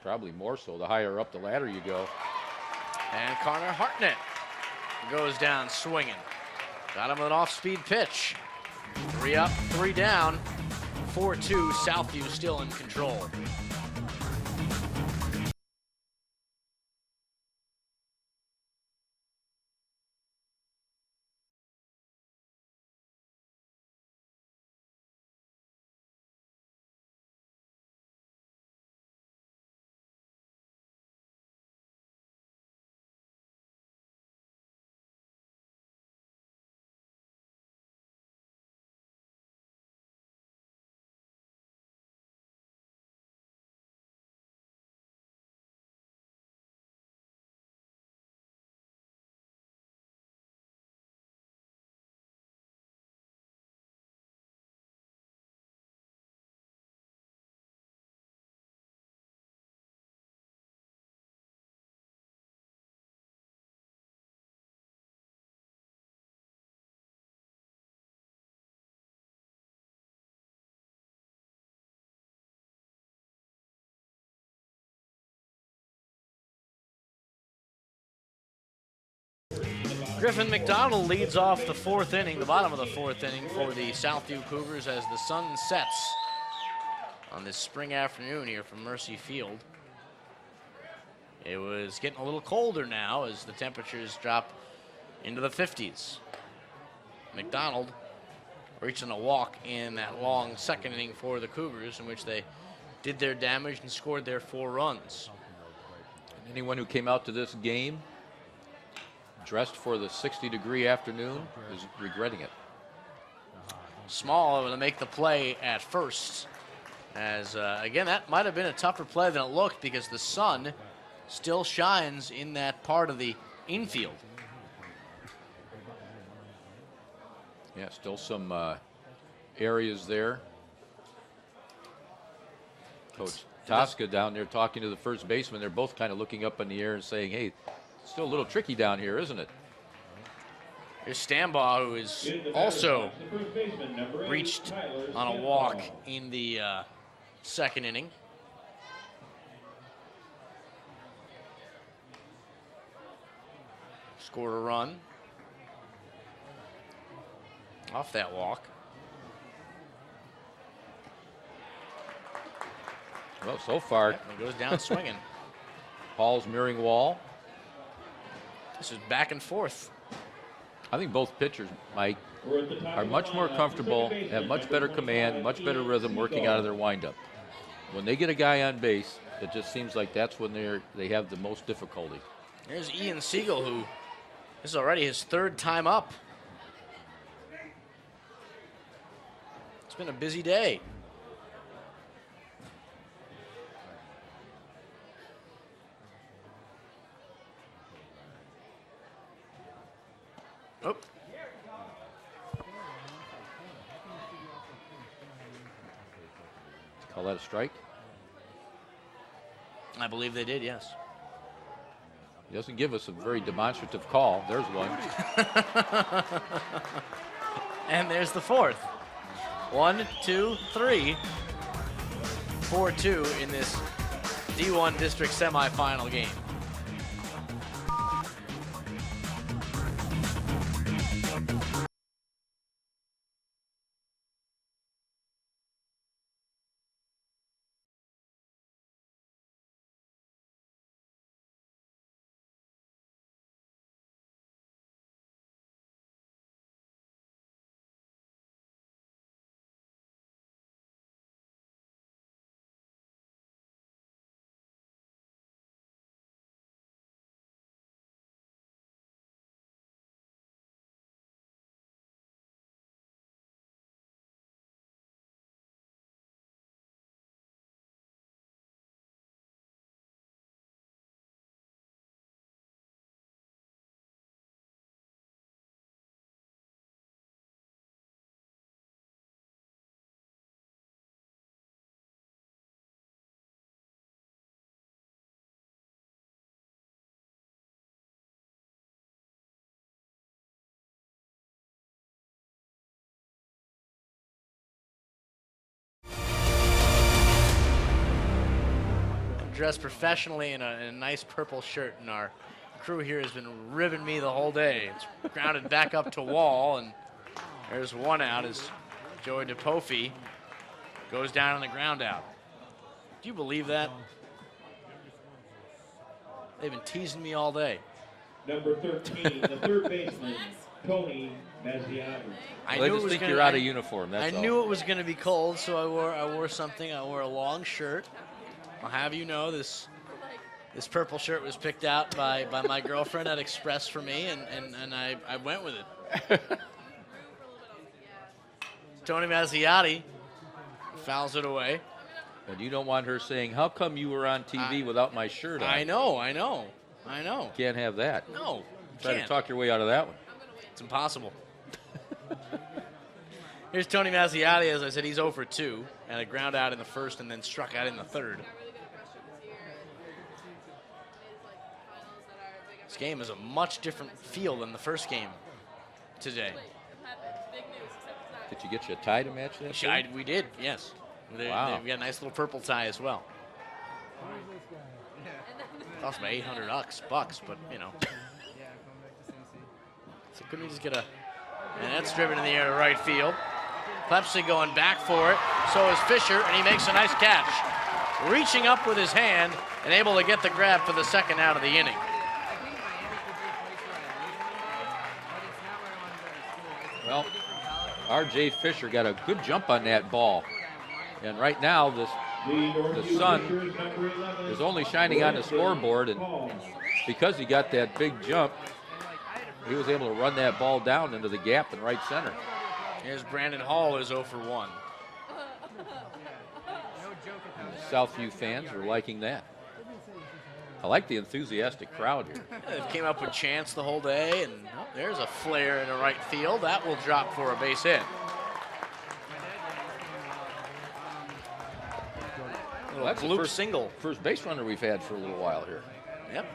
Probably more so the higher up the ladder you go. And Connor Hartnett goes down swinging. Got him with an off-speed pitch. 3 up, 3 down. 4-2, Southview still in control. Griffin McDonald leads off the fourth inning, the bottom of the fourth inning for the Southview Cougars as the sun sets on this spring afternoon here from Mercy Field. It was getting a little colder now as the temperatures drop into the 50s. McDonald reaching a walk in that long second inning for the Cougars, in which they did their damage and scored their 4 runs. Anyone who came out to this game dressed for the 60-degree afternoon is regretting it. Small able to make the play at first, as again, that might have been a tougher play than it looked because the sun still shines in that part of the infield. Yeah, still some areas there. Coach Tosca down there talking to the first baseman. They're both kind of looking up in the air and saying, hey, it's still a little tricky down here, isn't it? Here's Stambaugh, who is also reached on a walk in the second inning. Scored a run off that walk. Well, so far, It goes down swinging. Paul's mirroring wall. This is back and forth. I think both pitchers, Mike, are much more comfortable, have much better command, much better rhythm working out of their windup. When they get a guy on base, it just seems like that's when they have the most difficulty. There's Ian Siegel, who this is already his 3rd time up. It's been a busy day. Oh. Call that a strike? I believe they did, yes. He doesn't give us a very demonstrative call. There's one. And there's the 4th. 1, 2, 3. 4-2 in this D1 district semifinal game. Dressed professionally in a nice purple shirt, and our crew here has been ribbing me the whole day. It's grounded back up to wall, and there's one out as Joey DePofi goes down on the ground out. Do you believe that? They've been teasing me all day. Number 13, the 3rd baseman, Tony Mazziati. I just think you're out of uniform. That's all. Knew it was going to be cold, so I wore something. I wore a long shirt. I'll have you know this purple shirt was picked out by my girlfriend at Express for me, and I went with it. Tony Mazziati fouls it away. And you don't want her saying, how come you were on TV without my shirt on? I know. Can't have that. No, Try to talk your way out of that one. It's impossible. Here's Tony Mazziati. As I said, he's 0 for 2, and a ground out in the 1st and then struck out in the 3rd. This game is a much different feel than the first game today. Did you get you a tie to match that? We did, yes. Wow. We got a nice little purple tie as well. Cost me $800 bucks, but you know. So couldn't we just get a, and that's driven in the air to right field. Pepsi going back for it, so is Fisher, and he makes a nice catch. Reaching up with his hand and able to get the grab for the second out of the inning. Well, R.J. Fisher got a good jump on that ball. And right now, the sun is only shining on the scoreboard, and because he got that big jump, he was able to run that ball down into the gap in right center. Here's Brandon Hall, is 0 for 1. Southview fans are liking that. I like the enthusiastic crowd here. They've came up with chants the whole day, and there's a flare into right field. That will drop for a base hit. Well, that's Bloop the single. first base runner we've had for a little while here. Yep.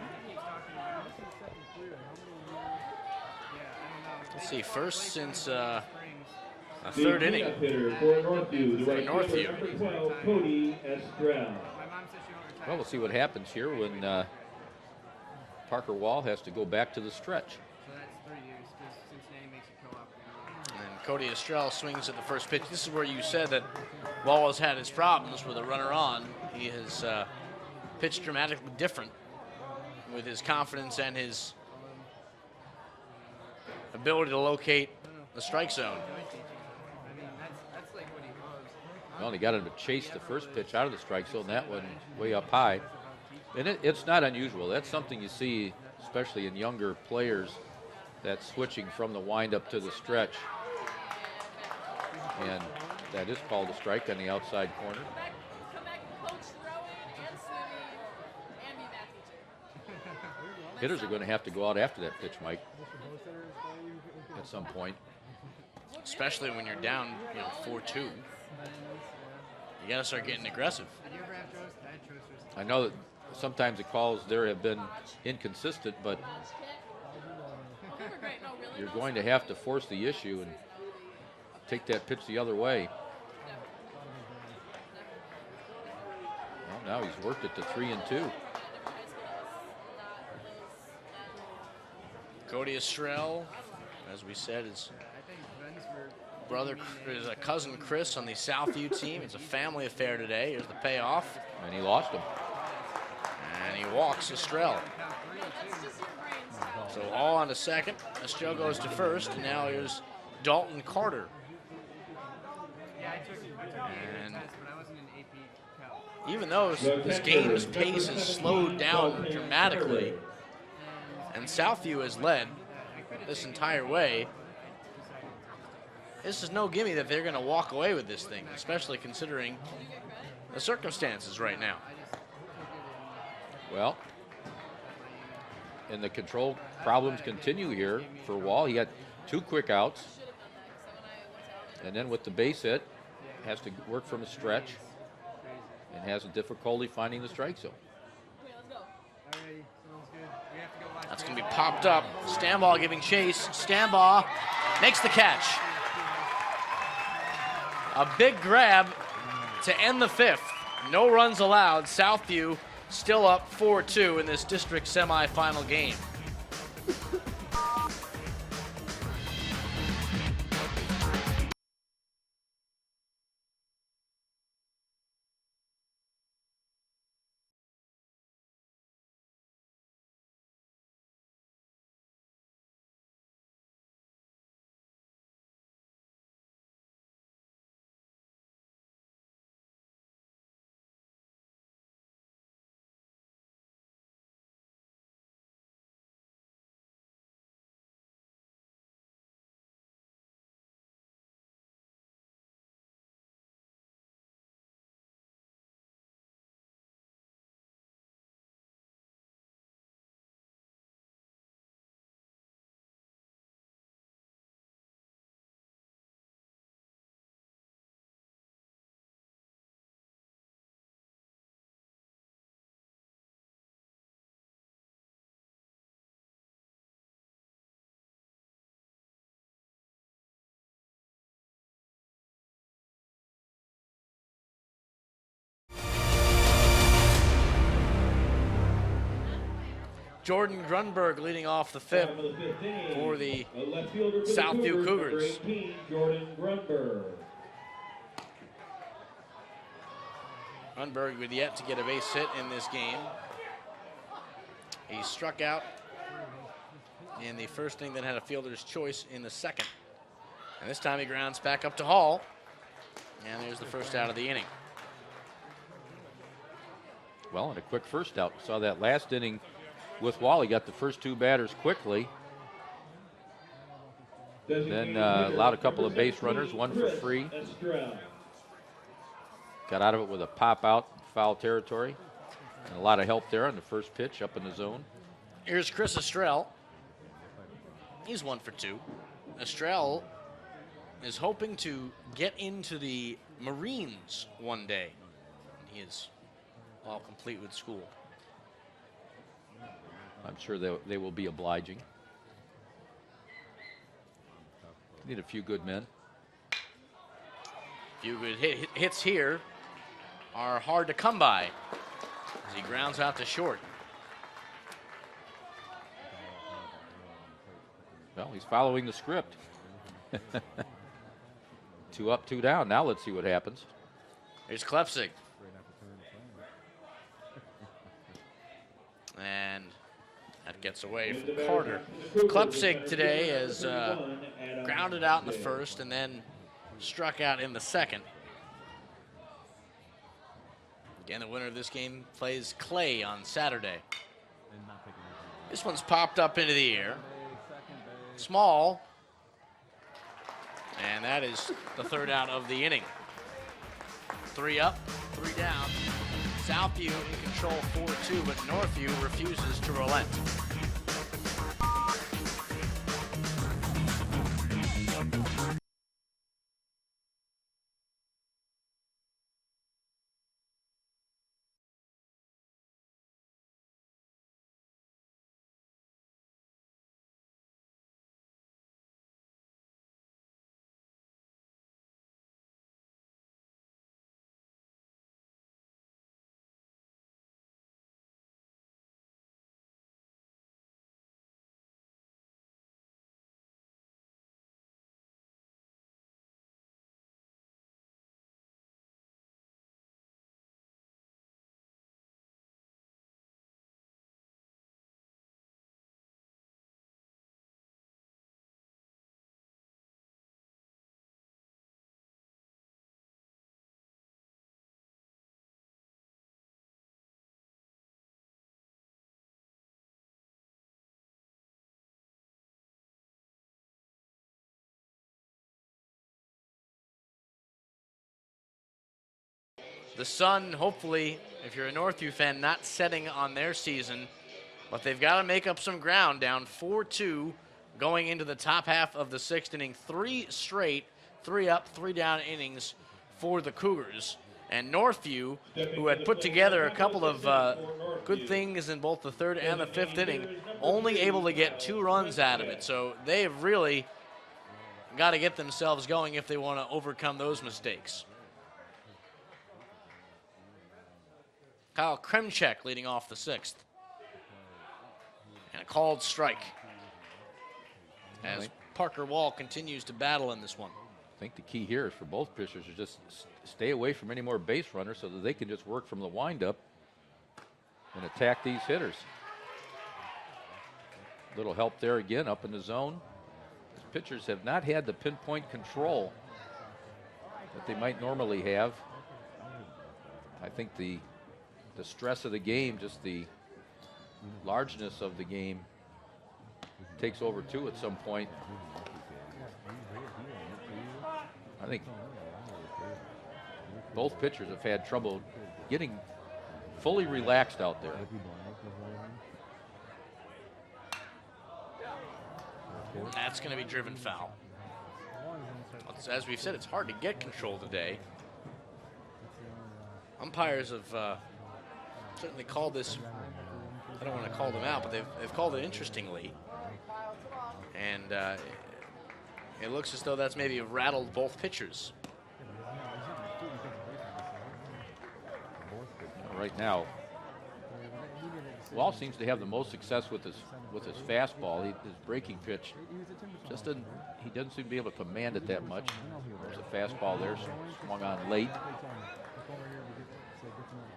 Let's see, first since a third inning. For Northview, the right Northview. fielder, number 12, Cody Estrell. Well, we'll see what happens here when Parker Wall has to go back to the stretch. And Cody Estrell swings at the first pitch. This is where you said that Wall has had his problems with a runner on. He has pitched dramatically different with his confidence and his ability to locate the strike zone. Well, he got him to chase the first pitch out of the strike zone, that one way up high. And it's not unusual. That's something you see, especially in younger players, that switching from the windup to the stretch. And that is called a strike on the outside corner. Hitters are going to have to go out after that pitch, Mike, at some point. Especially when you're down, 4-2. You got to start getting aggressive. I know that sometimes the calls there have been inconsistent, but you're going to have to force the issue and take that pitch the other way. Well, now he's worked it to 3-2. Cody Estrell, as we said, is a cousin Chris on the Southview team. It's a family affair today. Here's the payoff. And he lost him. And he walks Estrell. So all on to second. Estrell goes to first, and now here's Dalton Carter. And even though this game's pace has slowed down dramatically, and Southview has led this entire way, this is no gimme that they're going to walk away with this thing, especially considering the circumstances right now. Well, and the control problems continue here for Wall. He got 2 quick outs. And then with the base hit, has to work from a stretch and has a difficulty finding the strike zone. That's going to be popped up. Stambaugh giving chase. Stambaugh makes the catch. A big grab to end the 5th. No runs allowed. Southview still up 4-2 in this district semifinal game. Jordan Grunberg leading off the fifth Bottom of the fifth inning, for the left fielder for the Southview Cougars. Number 18, Jordan Grunberg. Grunberg with yet to get a base hit in this game. He struck out in the first inning, then had a fielder's choice in the second. And this time he grounds back up to Hall. And there's the first out of the inning. Well, and a quick first out. Saw that last inning with Wally, got the first two batters quickly. Then allowed a couple of base runners, one for free. Got out of it with a pop out, foul territory. And a lot of help there on the first pitch up in the zone. Here's Chris Estrell. He's 1 for 2. Estrell is hoping to get into the Marines one day. He is all complete with school. I'm sure they will be obliging. Need a few good men. Few good hits here are hard to come by as he grounds out to short. Well, he's following the script. 2 up, 2 down. Now let's see what happens. Here's Klepsig. And that gets away from Carter. Klepsig today has grounded out in the first and then struck out in the second. Again, the winner of this game plays Clay on Saturday. This one's popped up into the air. Small. And that is the third out of the inning. 3 up, 3 down. Southview in control 4-2, but Northview refuses to relent. The sun, hopefully, if you're a Northview fan, not setting on their season, but they've got to make up some ground, down 4-2 going into the top half of the sixth inning. 3 straight, 3 up, 3 down innings for the Cougars. And Northview, who had put together a couple of good things in both the third and the fifth inning, only able to get 2 runs out of it. So they have really got to get themselves going if they want to overcome those mistakes. Kyle Kremchek leading off the sixth. And a called strike as Parker Wall continues to battle in this one. I think the key here is for both pitchers to just stay away from any more base runners so that they can just work from the windup and attack these hitters. Little help there again up in the zone. These pitchers have not had the pinpoint control that they might normally have. I think the stress of the game, just the largeness of the game, takes over too at some point. I think both pitchers have had trouble getting fully relaxed out there. That's going to be driven foul. As we've said, it's hard to get control today. Umpires have certainly called this, I don't want to call them out, but they've called it interestingly. And it looks as though that's maybe rattled both pitchers. Right now, Wall seems to have the most success with his fastball. His breaking pitch just doesn't. He doesn't seem to be able to command it that much. There's a fastball there, swung on late.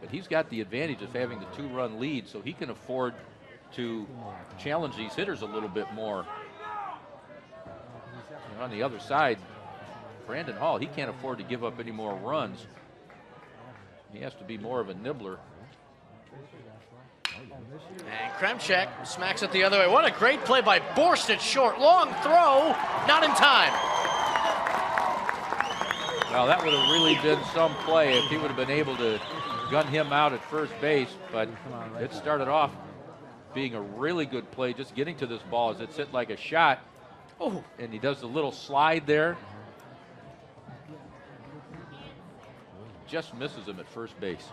But he's got the advantage of having the 2-run lead, so he can afford to challenge these hitters a little bit more. And on the other side, Brandon Hall, he can't afford to give up any more runs. He has to be more of a nibbler. And Kremchek smacks it the other way. What a great play by Borstad, short, long throw, not in time. Well, that would have really been some play if he would have been able to gun him out at first base, but it started off being a really good play, just getting to this ball as it's hit like a shot. Oh, and he does the little slide there. Just misses him at first base.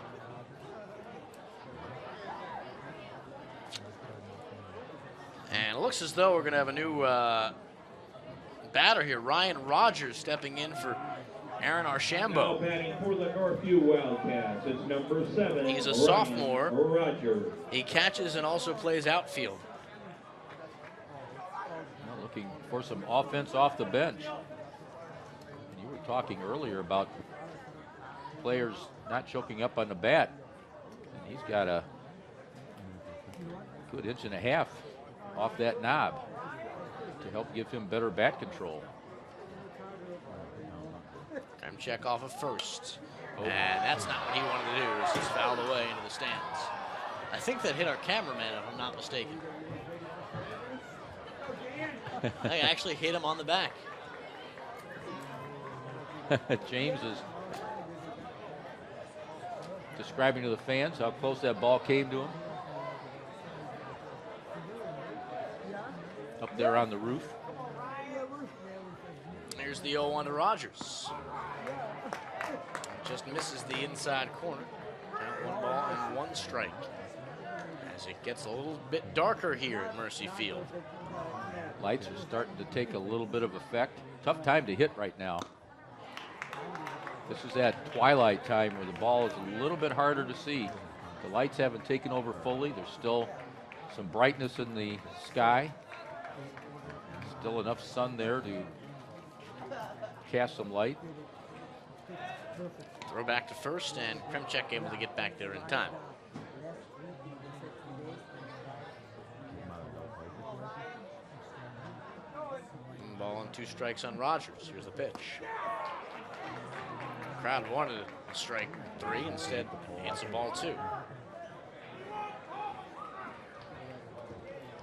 And it looks as though we're going to have a new batter here. Ryan Rogers stepping in for Aaron Now Archambault. batting for the Northview Wildcats is number 7. He's a Ryan sophomore. Rogers. He catches and also plays outfield. Well, looking for some offense off the bench. And you were talking earlier about players not choking up on the bat. And he's got a good 1.5 inches off that knob to help give him better bat control. Kremchek off of first. And that's not what he wanted to do. It's just fouled away into the stands. I think that hit our cameraman, if I'm not mistaken. I actually hit him on the back. James is describing to the fans how close that ball came to him. Up there on the roof. Here's the 0-1 to Rogers. Just misses the inside corner. Count 1 ball and 1 strike. As it gets a little bit darker here at Mercy Field. Lights are starting to take a little bit of effect. Tough time to hit right now. This is that twilight time where the ball is a little bit harder to see. The lights haven't taken over fully. There's still some brightness in the sky. Still enough sun there to cast some light. Throw back to first, and Kremchek able to get back there in time. Ball and 2 strikes on Rogers. Here's the pitch. Crowd wanted a strike 3, instead hits a ball 2.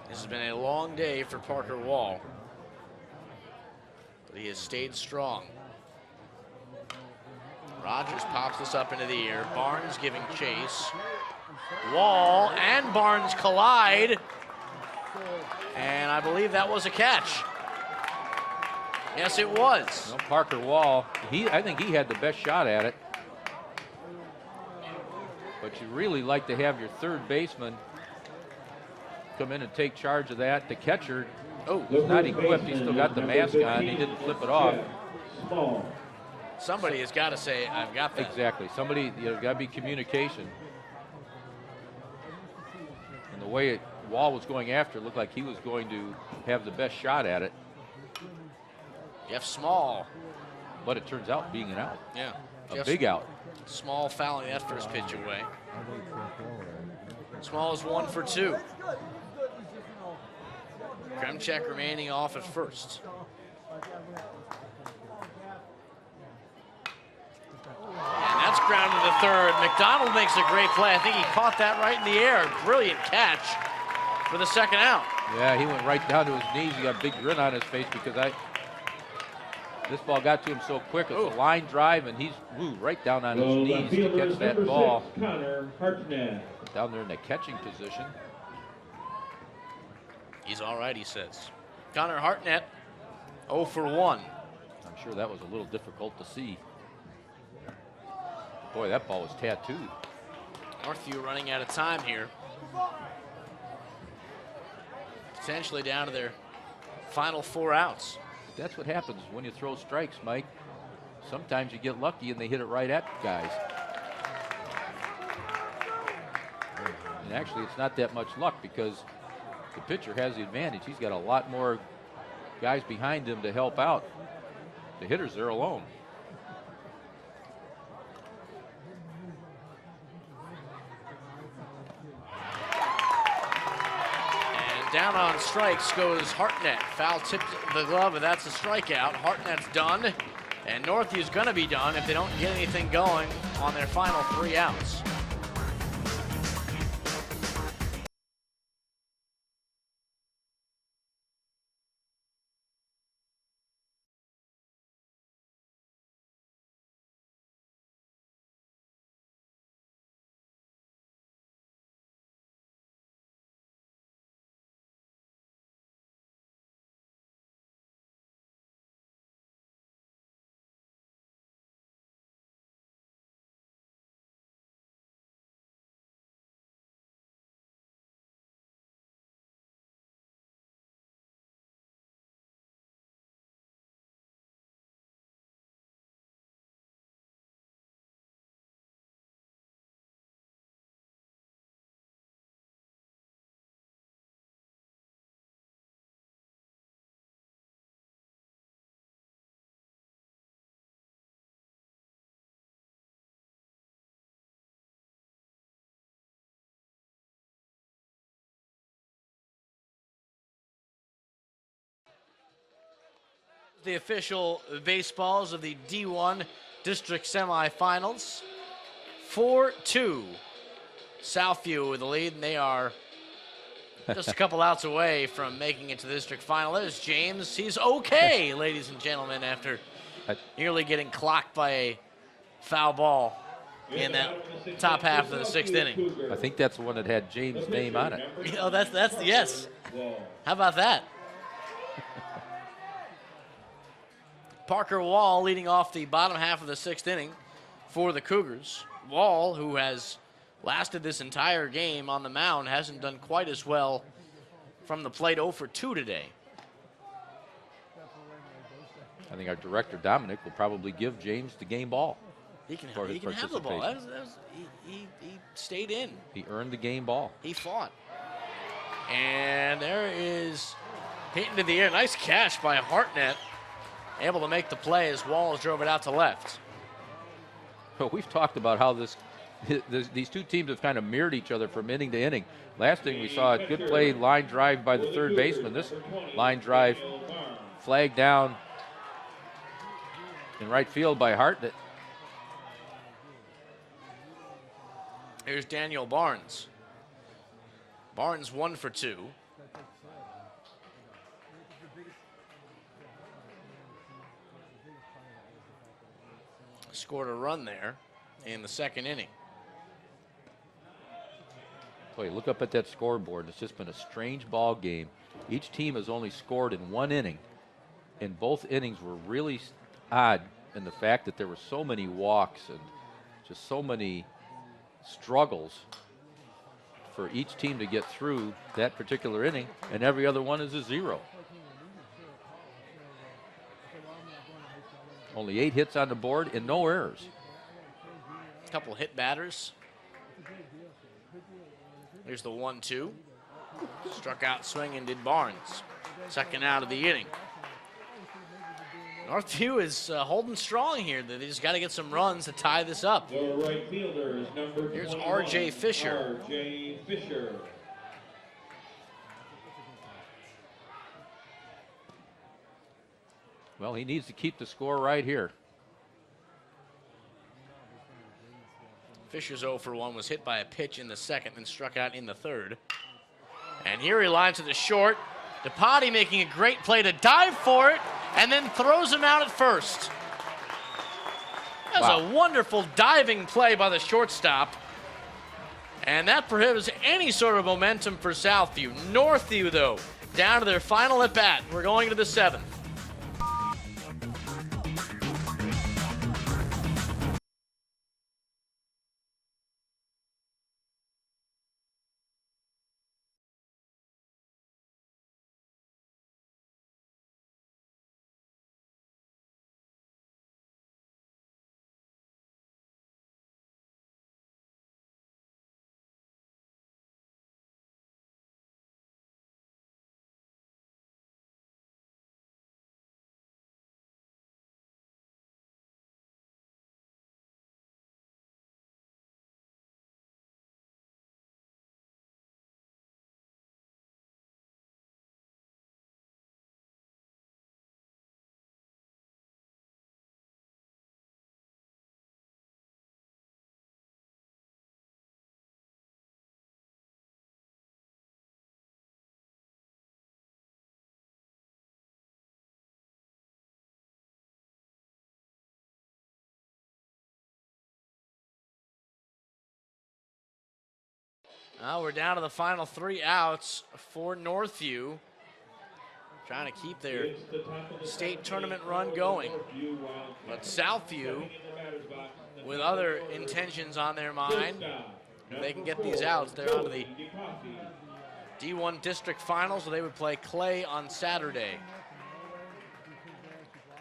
This has been a long day for Parker Wall, but he has stayed strong. Rogers pops this up into the air. Barnes giving chase. Wall and Barnes collide. And I believe that was a catch. Yes, it was. Well, Parker Wall, I think he had the best shot at it. But you really like to have your third baseman come in and take charge of that. The catcher, he's not equipped. He's still got the mask on. He didn't flip it off. Small. Somebody has got to say, I've got that. Exactly. Somebody, got to be communication. And the way Wall was going after, it looked like he was going to have the best shot at it. Jeff Small. But it turns out being an out. Yeah. A big out. Small fouling that first pitch away. Small is 1 for 2. Kremchek remaining off at first. And that's grounded to third. McDonald makes a great play. I think he caught that right in the air. Brilliant catch for the second out. Yeah, he went right down to his knees. He got a big grin on his face because this ball got to him so quick. It's a line drive, and he's right down on his knees to catch that ball. 6, Connor Hartnett. Down there in the catching position. He's all right, he says. Connor Hartnett, 0 for 1. I'm sure that was a little difficult to see. Boy, that ball was tattooed. Northview running out of time here. Potentially down to their final 4 outs. That's what happens when you throw strikes, Mike. Sometimes you get lucky and they hit it right at guys. And actually, it's not that much luck because the pitcher has the advantage. He's got a lot more guys behind him to help out. The hitter's there alone. And down on strikes goes Hartnett. Foul tipped the glove, and that's a strikeout. Hartnett's done, and Northview's going to be done if they don't get anything going on their final 3 outs. The official baseballs of the D1 district semifinals. 4-2. Southview with the lead, and they are just a couple outs away from making it to the district final. There's James. He's okay, ladies and gentlemen, after nearly getting clocked by a foul ball in that top half of the 6th inning. I think that's the one that had James' name on it. Oh, that's yes. How about that? Parker Wall leading off the bottom half of the 6th inning for the Cougars. Wall, who has lasted this entire game on the mound, hasn't done quite as well from the plate. 0 for 2 today. I think our director, Dominic, will probably give James the game ball. He can have the ball. He stayed in. He earned the game ball. He fought. And there is hit into the air. Nice catch by Hartnett. Able to make the play as Walls drove it out to left. Well, we've talked about how these two teams have kind of mirrored each other from inning to inning. Last inning we saw a good play, line drive by the third baseman. This line drive flagged down in right field by Hartnett. Here's Daniel Barnes. Barnes 1 for 2. Scored a run there in the 2nd inning. Boy, look up at that scoreboard. It's just been a strange ball game. Each team has only scored in 1 inning, and both innings were really odd in the fact that there were so many walks and just so many struggles for each team to get through that particular inning, and every other one is a 0. Only 8 hits on the board and no errors. A couple hit batters. Here's the 1-2. Struck out swinging did Barnes. 2nd out of the inning. Northview is holding strong here. They just got to get some runs to tie this up. The right fielder is number Here's 21, R.J. Fisher. R.J. Fisher. Well, he needs to keep the score right here. Fisher's 0 for 1 was hit by a pitch in the 2nd and struck out in the 3rd. And here he lines to the short. DePotti making a great play to dive for it and then throws him out at first. That was a wonderful diving play by the shortstop. And that prohibits any sort of momentum for Southview. Northview, though, down to their final at bat. We're going to the 7th. Now we're down to the final 3 outs for Northview. Trying to keep their state tournament run going. But Southview, with other intentions on their mind, if they can get these outs, they're on to the D1 district finals, where they would play Clay on Saturday.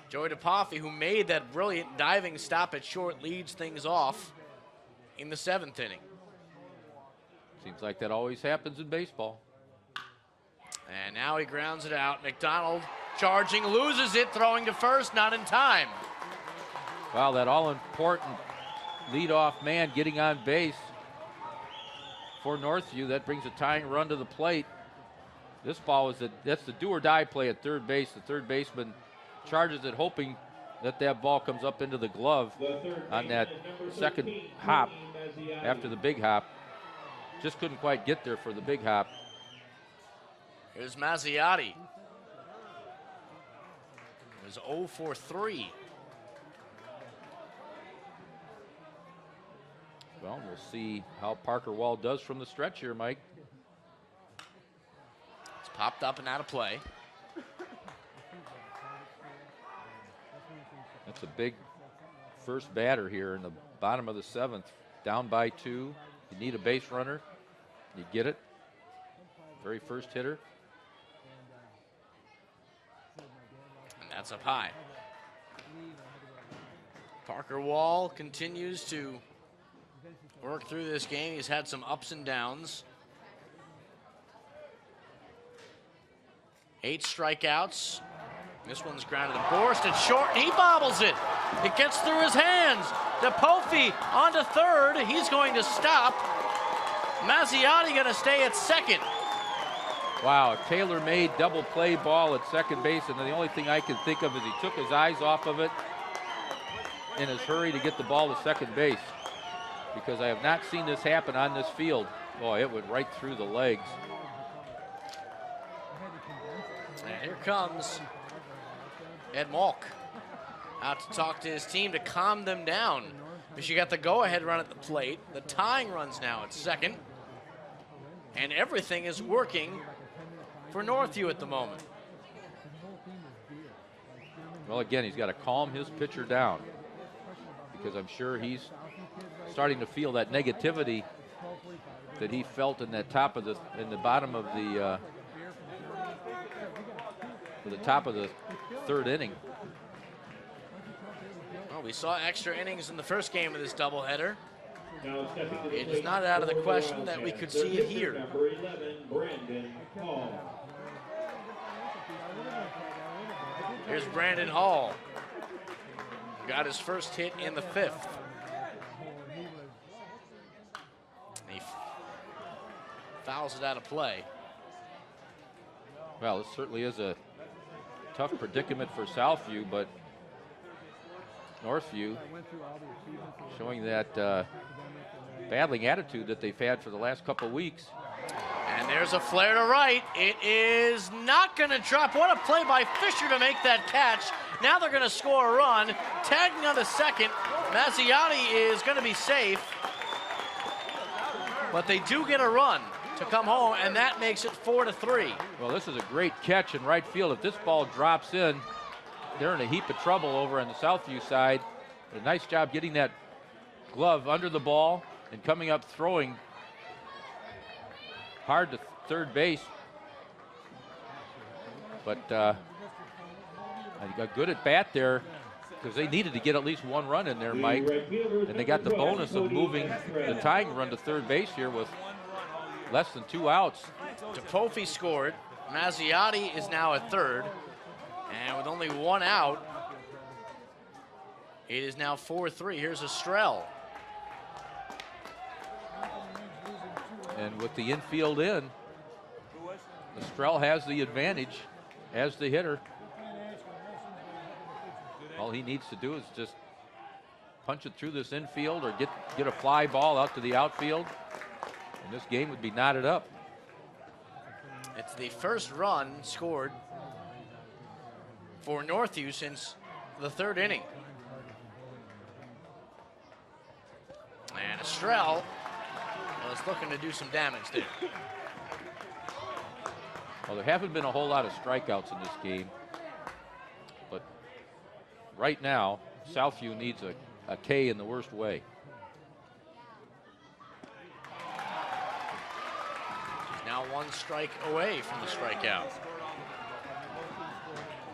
Joey DePoffe, who made that brilliant diving stop at short, leads things off in the 7th inning. Seems like that always happens in baseball. And now he grounds it out. McDonald charging, loses it, throwing to first, not in time. Wow, that all-important leadoff man getting on base for Northview. That brings a tying run to the plate. This ball is that's the do-or-die play at third base. The third baseman charges it, hoping that that ball comes up into the glove on that second hop after the big hop. Just couldn't quite get there for the big hop. Here's Mazziotti. It was 0 for 3. Well, we'll see how Parker Wall does from the stretch here, Mike. It's popped up and out of play. That's a big first batter here in the bottom of the 7th. Down by 2. You need a base runner. You get it. Very first hitter. And that's up high. Parker Wall continues to work through this game. He's had some ups and downs. 8 strikeouts. This one's grounded to Borst at short, and he bobbles it. It gets through his hands. DePoffe onto third. He's going to stop. Mazziotti going to stay at second. Wow, a tailor-made double play ball at second base, and the only thing I can think of is he took his eyes off of it in his hurry to get the ball to second base, because I have not seen this happen on this field. Boy, it went right through the legs. And here comes Ed Malk out to talk to his team to calm them down, because you got the go-ahead run at the plate. The tying run's now at second, and everything is working for Northview at the moment. Well, again, he's got to calm his pitcher down, because I'm sure he's starting to feel that negativity that he felt in that top of the bottom of the top of the 3rd inning. Well, we saw extra innings in the first game of this doubleheader. It is not out of the question that we could see it here. Here's Brandon Hall. Got his first hit in the 5th. He fouls it out of play. Well, this certainly is a tough predicament for Southview, but Northview showing that battling attitude that they've had for the last couple of weeks. And there's a flare to right. It is not going to drop. What a play by Fisher to make that catch. Now they're going to score a run. Tagging on the second. Mazziotti is going to be safe. But they do get a run to come home, and that makes it 4-3. Well, this is a great catch in right field. If this ball drops in, they're in a heap of trouble over on the Southview side. A nice job getting that glove under the ball and coming up throwing hard to third base. But a good at bat there, because they needed to get at least one run in there, Mike. And they got the bonus of moving the tying run to third base here with less than 2 outs. DePoffe scored. Mazziotti is now at third. And with only 1 out, it is now 4-3. Here's Estrell. And with the infield in, Estrell has the advantage as the hitter. All he needs to do is just punch it through this infield or get a fly ball out to the outfield, and this game would be knotted up. It's the first run scored for Northview since the 3rd inning. And Estrell is looking to do some damage there. Well, there haven't been a whole lot of strikeouts in this game, but right now, Southview needs a K in the worst way. She's now 1 strike away from the strikeout.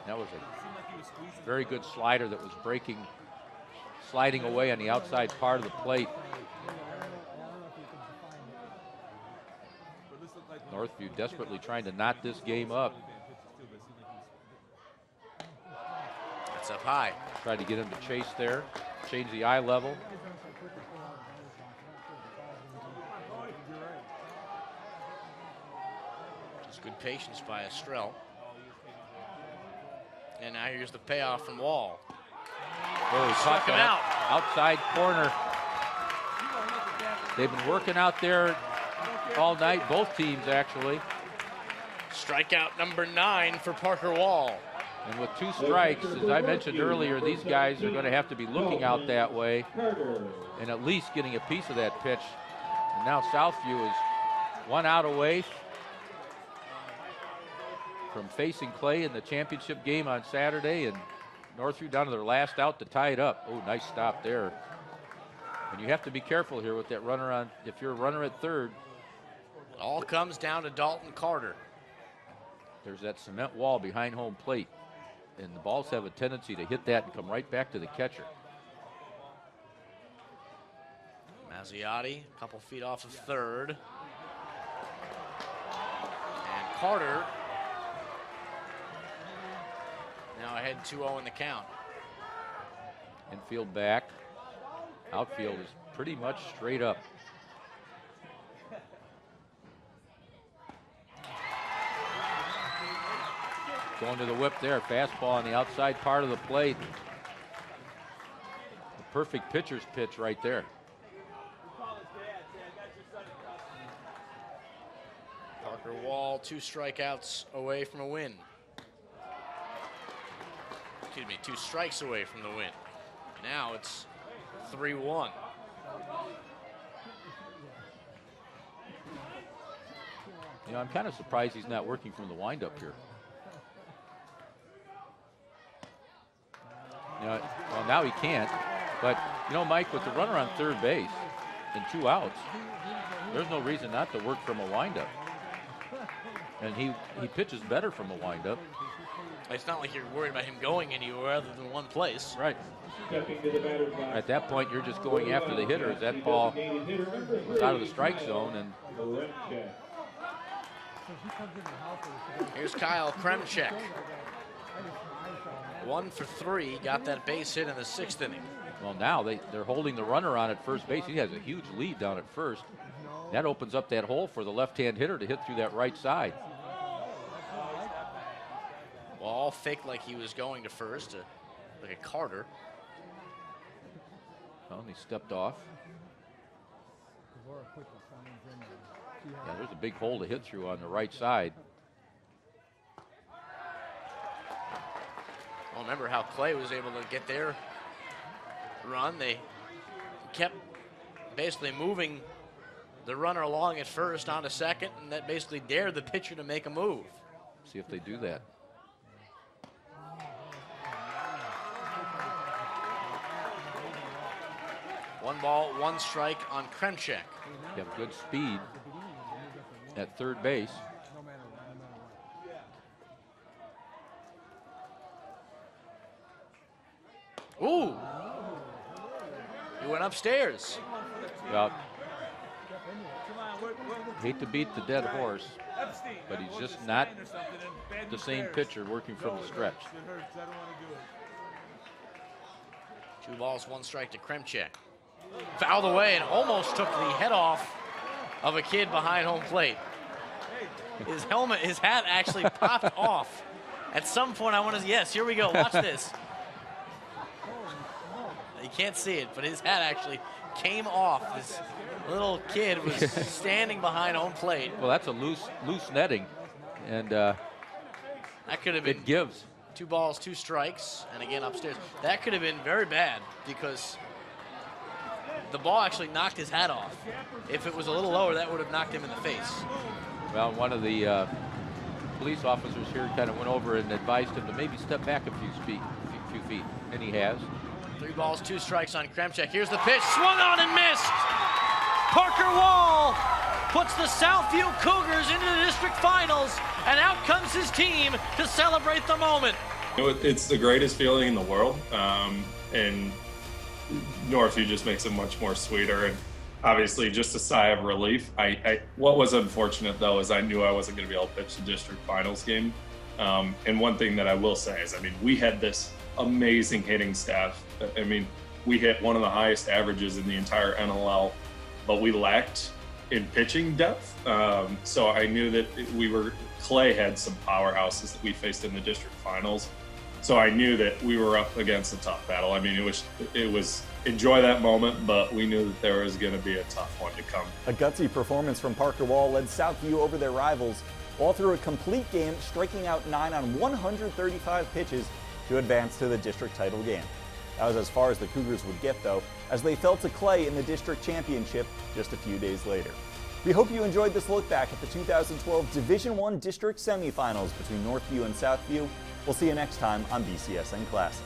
That was a very good slider that was sliding away on the outside part of the plate. Northview desperately trying to knot this game up. It's up high. Tried to get him to chase there, change the eye level. Just good patience by Estrell. And now here's the payoff from Wall. Oh, Struck him out. Outside corner. They've been working out there all night, both teams actually. Strikeout number 9 for Parker Wall. And with 2 strikes, as I mentioned earlier, these guys are going to have to be looking out that way and at least getting a piece of that pitch. And now Southview is 1 out away from facing Clay in the championship game on Saturday, and Northview down to their last out to tie it up. Oh, nice stop there. And you have to be careful here with that runner on, if you're a runner at third. It all comes down to Dalton Carter. There's that cement wall behind home plate, and the balls have a tendency to hit that and come right back to the catcher. Mazziotti, a couple feet off of third. And Carter now ahead 2-0 in the count. Infield back. Outfield is pretty much straight up. Going to the whip there. Fastball on the outside part of the plate. The perfect pitcher's pitch right there. Parker Wall, 2 strikeouts away from a win. Excuse me, 2 strikes away from the win. Now it's 3-1. You know, I'm kind of surprised he's not working from the windup here. You know, well, now he can't. But, you know, Mike, with the runner on third base and 2 outs, there's no reason not to work from a windup. And he pitches better from a windup. It's not like you're worried about him going anywhere other than one place. Right. At that point, you're just going after the hitter as that ball was out of the strike zone. And here's Kyle Kremchek. 1 for 3, got that base hit in the 6th inning. well, now they're holding the runner on at first base. He has a huge lead down at first. That opens up that hole for the left-hand hitter to hit through that right side. Well, all faked like he was going to first, like a Carter. Well, he stepped off. Yeah, there's a big hole to hit through on the right side. Well, remember how Clay was able to get their run. They kept basically moving the runner along at first onto second, and that basically dared the pitcher to make a move. See if they do that. One ball, one strike on Kremchek. You have good speed at third base. Ooh! He went upstairs. Well, hate to beat the dead horse, but he's just not the same pitcher working from the stretch. 2 balls, 1 strike to Kremchek. Fouled away and almost took the head off of a kid behind home plate. His helmet, his hat actually popped off. At some point I want to, yes, here we go, watch this. You can't see it, but his hat actually came off. This little kid was standing behind home plate. Well, that's a loose netting, and that could have been it gives. 2 balls, 2 strikes, and again upstairs. That could have been very bad because the ball actually knocked his hat off. If it was a little lower, that would have knocked him in the face. Well, one of the police officers here kind of went over and advised him to maybe step back a few feet, and he has. 3 balls, 2 strikes on Kremchek. Here's the pitch, swung on and missed. Parker Wall puts the Southview Cougars into the district finals, and out comes his team to celebrate the moment. It's the greatest feeling in the world, and Northview just makes it much more sweeter, and obviously just a sigh of relief. What was unfortunate though is I knew I wasn't going to be able to pitch the district finals game, and one thing that I will say is, I mean, we had this amazing hitting staff. I mean, we hit one of the highest averages in the entire NLL, but we lacked in pitching depth. So I knew that Clay had some powerhouses that we faced in the district finals. So I knew that we were up against a tough battle. I mean, it was enjoy that moment, but we knew that there was going to be a tough one to come. A gutsy performance from Parker Wall led Southview over their rivals, all through a complete game, striking out 9 on 135 pitches to advance to the district title game. That was as far as the Cougars would get, though, as they fell to Clay in the district championship just a few days later. We hope you enjoyed this look back at the 2012 Division I district semifinals between Northview and Southview. We'll see you next time on BCSN Classic.